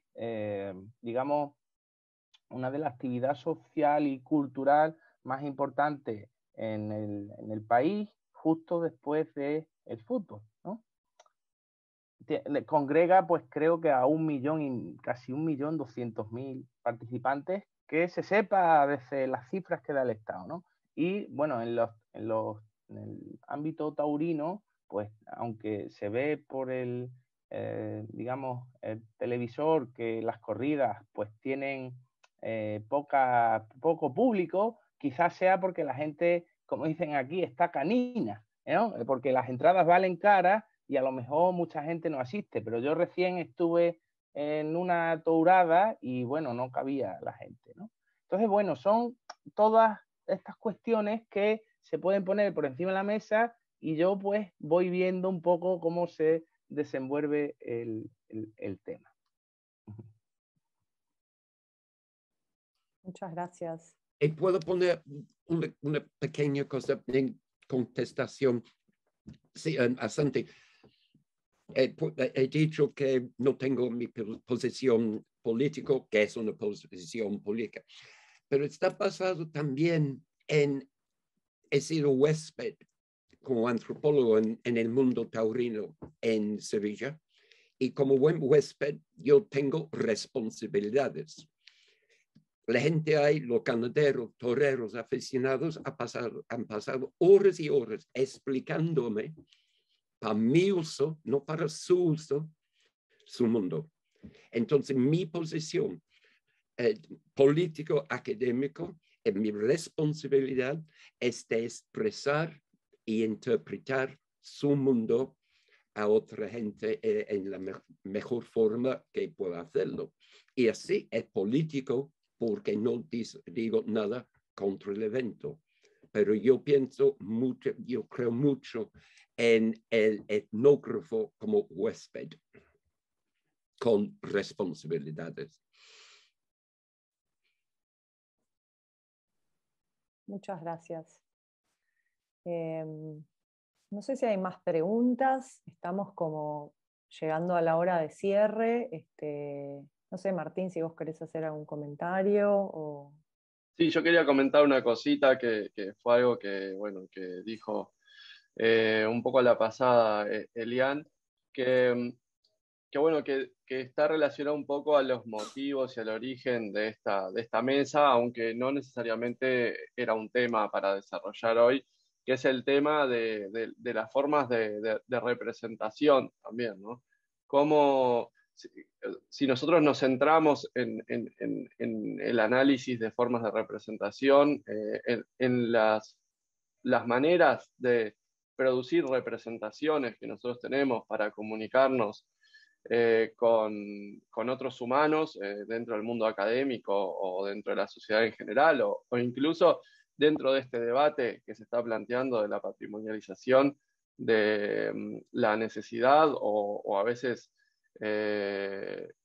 digamos, una de las actividades social y cultural más importantes en el país, justo después del fútbol, ¿no? Congrega, pues creo que a 1.200.000 participantes, que se sepa desde las cifras que da el Estado, ¿no? Y bueno, en el ámbito taurino, pues aunque se ve por digamos, el televisor que las corridas pues tienen poco público, quizás sea porque la gente, como dicen aquí, está canina, ¿no? Porque las entradas valen caras y a lo mejor mucha gente no asiste, pero yo recién estuve en una tourada y bueno, no cabía la gente, ¿no? Entonces, bueno, son todas estas cuestiones que se pueden poner por encima de la mesa y yo pues voy viendo un poco cómo se desenvuelve el tema. Muchas gracias. Y puedo poner una pequeña cosa en contestación. Sí, a Santi. He dicho que no tengo mi posición política, que es una posición política, pero está basado también en, he sido huésped como antropólogo en el mundo taurino en Sevilla, y como buen huésped yo tengo responsabilidades. La gente ahí, los ganaderos, toreros, aficionados, han pasado horas y horas explicándome para mi uso, no para su uso, su mundo. Entonces, mi posición político-académico, mi responsabilidad es de expresar y interpretar su mundo a otra gente en la mejor forma que pueda hacerlo. Y así es político porque no digo nada contra el evento. Pero yo pienso mucho, yo creo mucho en el etnógrafo como huésped, con responsabilidades. Muchas gracias. No sé si hay más preguntas, estamos como llegando a la hora de cierre. No sé, Martín, si vos querés hacer algún comentario o... Sí, yo quería comentar una cosita que fue algo que, bueno, que dijo un poco a la pasada Elian, que bueno, que está relacionado un poco a los motivos y al origen de esta mesa, aunque no necesariamente era un tema para desarrollar hoy, que es el tema de las formas de representación también, ¿no? Cómo, si nosotros nos centramos en el análisis de formas de representación, en las maneras de producir representaciones que nosotros tenemos para comunicarnos con otros humanos dentro del mundo académico o dentro de la sociedad en general, o incluso dentro de este debate que se está planteando de la patrimonialización, de la necesidad o a veces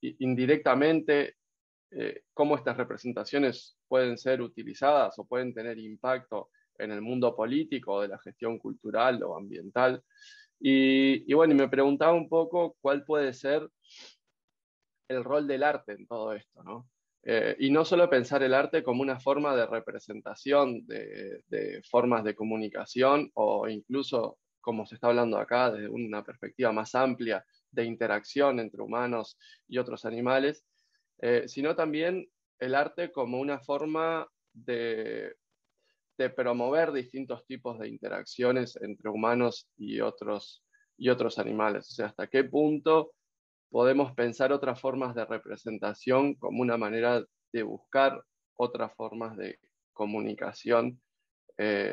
indirectamente cómo estas representaciones pueden ser utilizadas o pueden tener impacto en el mundo político o de la gestión cultural o ambiental. Y bueno, me preguntaba un poco cuál puede ser el rol del arte en todo esto, ¿no? Y no solo pensar el arte como una forma de representación de formas de comunicación o incluso, como se está hablando acá, desde una perspectiva más amplia de interacción entre humanos y otros animales, sino también el arte como una forma de promover distintos tipos de interacciones entre humanos y otros y otros animales. O sea, hasta qué punto podemos pensar otras formas de representación como una manera de buscar otras formas de comunicación,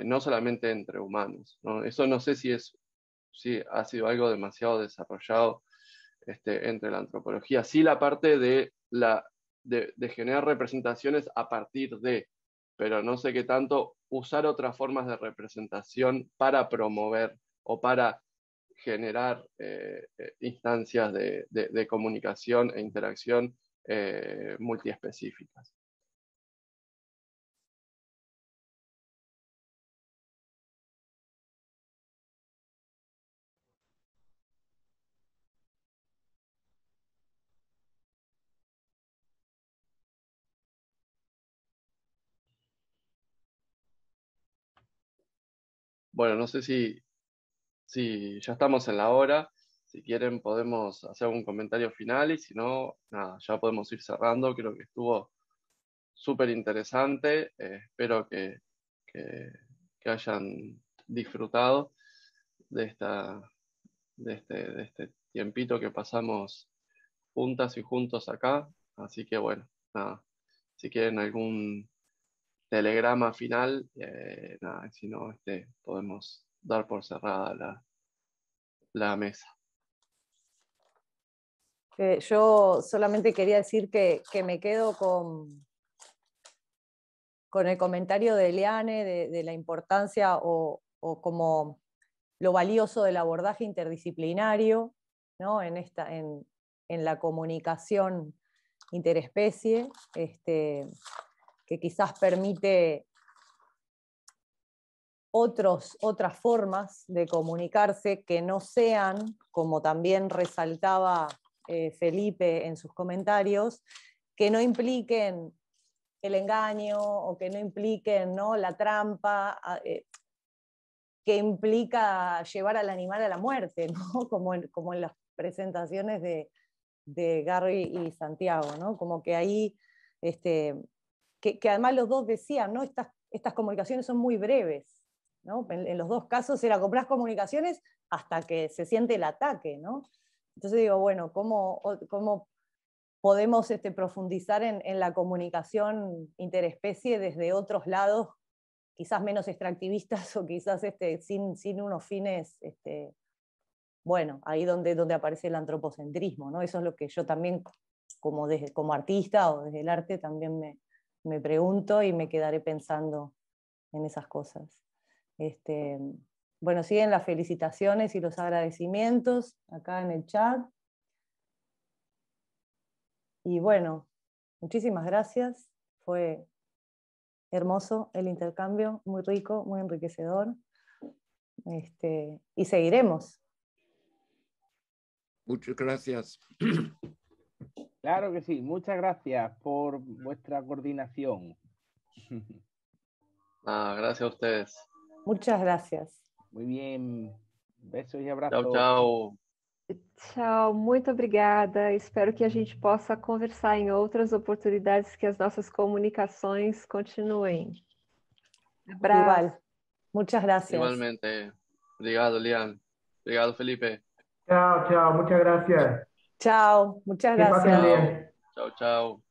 no solamente entre humanos, ¿no? Eso no sé si ha sido algo demasiado desarrollado entre la antropología. Sí, la parte de generar representaciones a partir de, pero no sé qué tanto usar otras formas de representación para promover o para generar instancias de comunicación e interacción multiespecíficas. Bueno, no sé si ya estamos en la hora. Si quieren podemos hacer un comentario final y si no, nada, ya podemos ir cerrando. Creo que estuvo súper interesante. Espero que hayan disfrutado de este tiempito que pasamos juntas y juntos acá. Así que bueno, nada, si quieren algún telegrama final, nada, si no, podemos dar por cerrada la mesa. Yo solamente quería decir que me quedo con el comentario de Eliane de la importancia o como lo valioso del abordaje interdisciplinario, ¿no? en la comunicación interespecie, que quizás permite otras formas de comunicarse que no sean, como también resaltaba Felipe en sus comentarios, que no impliquen el engaño o que no impliquen, ¿no?, la trampa, que implica llevar al animal a la muerte, ¿no? como en las presentaciones de Gary y Santiago, ¿no? Como que ahí, que además los dos decían, ¿no? Estas comunicaciones son muy breves, ¿no? En los dos casos era comprar comunicaciones hasta que se siente el ataque, ¿no? Entonces digo, bueno, ¿cómo podemos profundizar en la comunicación interespecie desde otros lados, quizás menos extractivistas o quizás sin unos fines, bueno, ahí donde aparece el antropocentrismo, ¿no? Eso es lo que yo también, como artista o desde el arte, también me pregunto y me quedaré pensando en esas cosas. Bueno, siguen las felicitaciones y los agradecimientos acá en el chat. Y bueno, muchísimas gracias. Fue hermoso el intercambio, muy rico, muy enriquecedor. Y seguiremos. Muchas gracias. Claro que sí. Muchas gracias por vuestra coordinación. Gracias a ustedes. Muchas gracias. Muy bien. Besos e abraços. Tchau, tchau. Tchau, muito obrigada. Espero que a gente possa conversar em outras oportunidades, que as nossas comunicações continuem. Abraço. Igual. Muchas gracias. Igualmente. Obrigado, Lian. Obrigado, Felipe. Chao, chao, muchas gracias. Chao, muchas Que pasen gracias. bien. Chau, chau.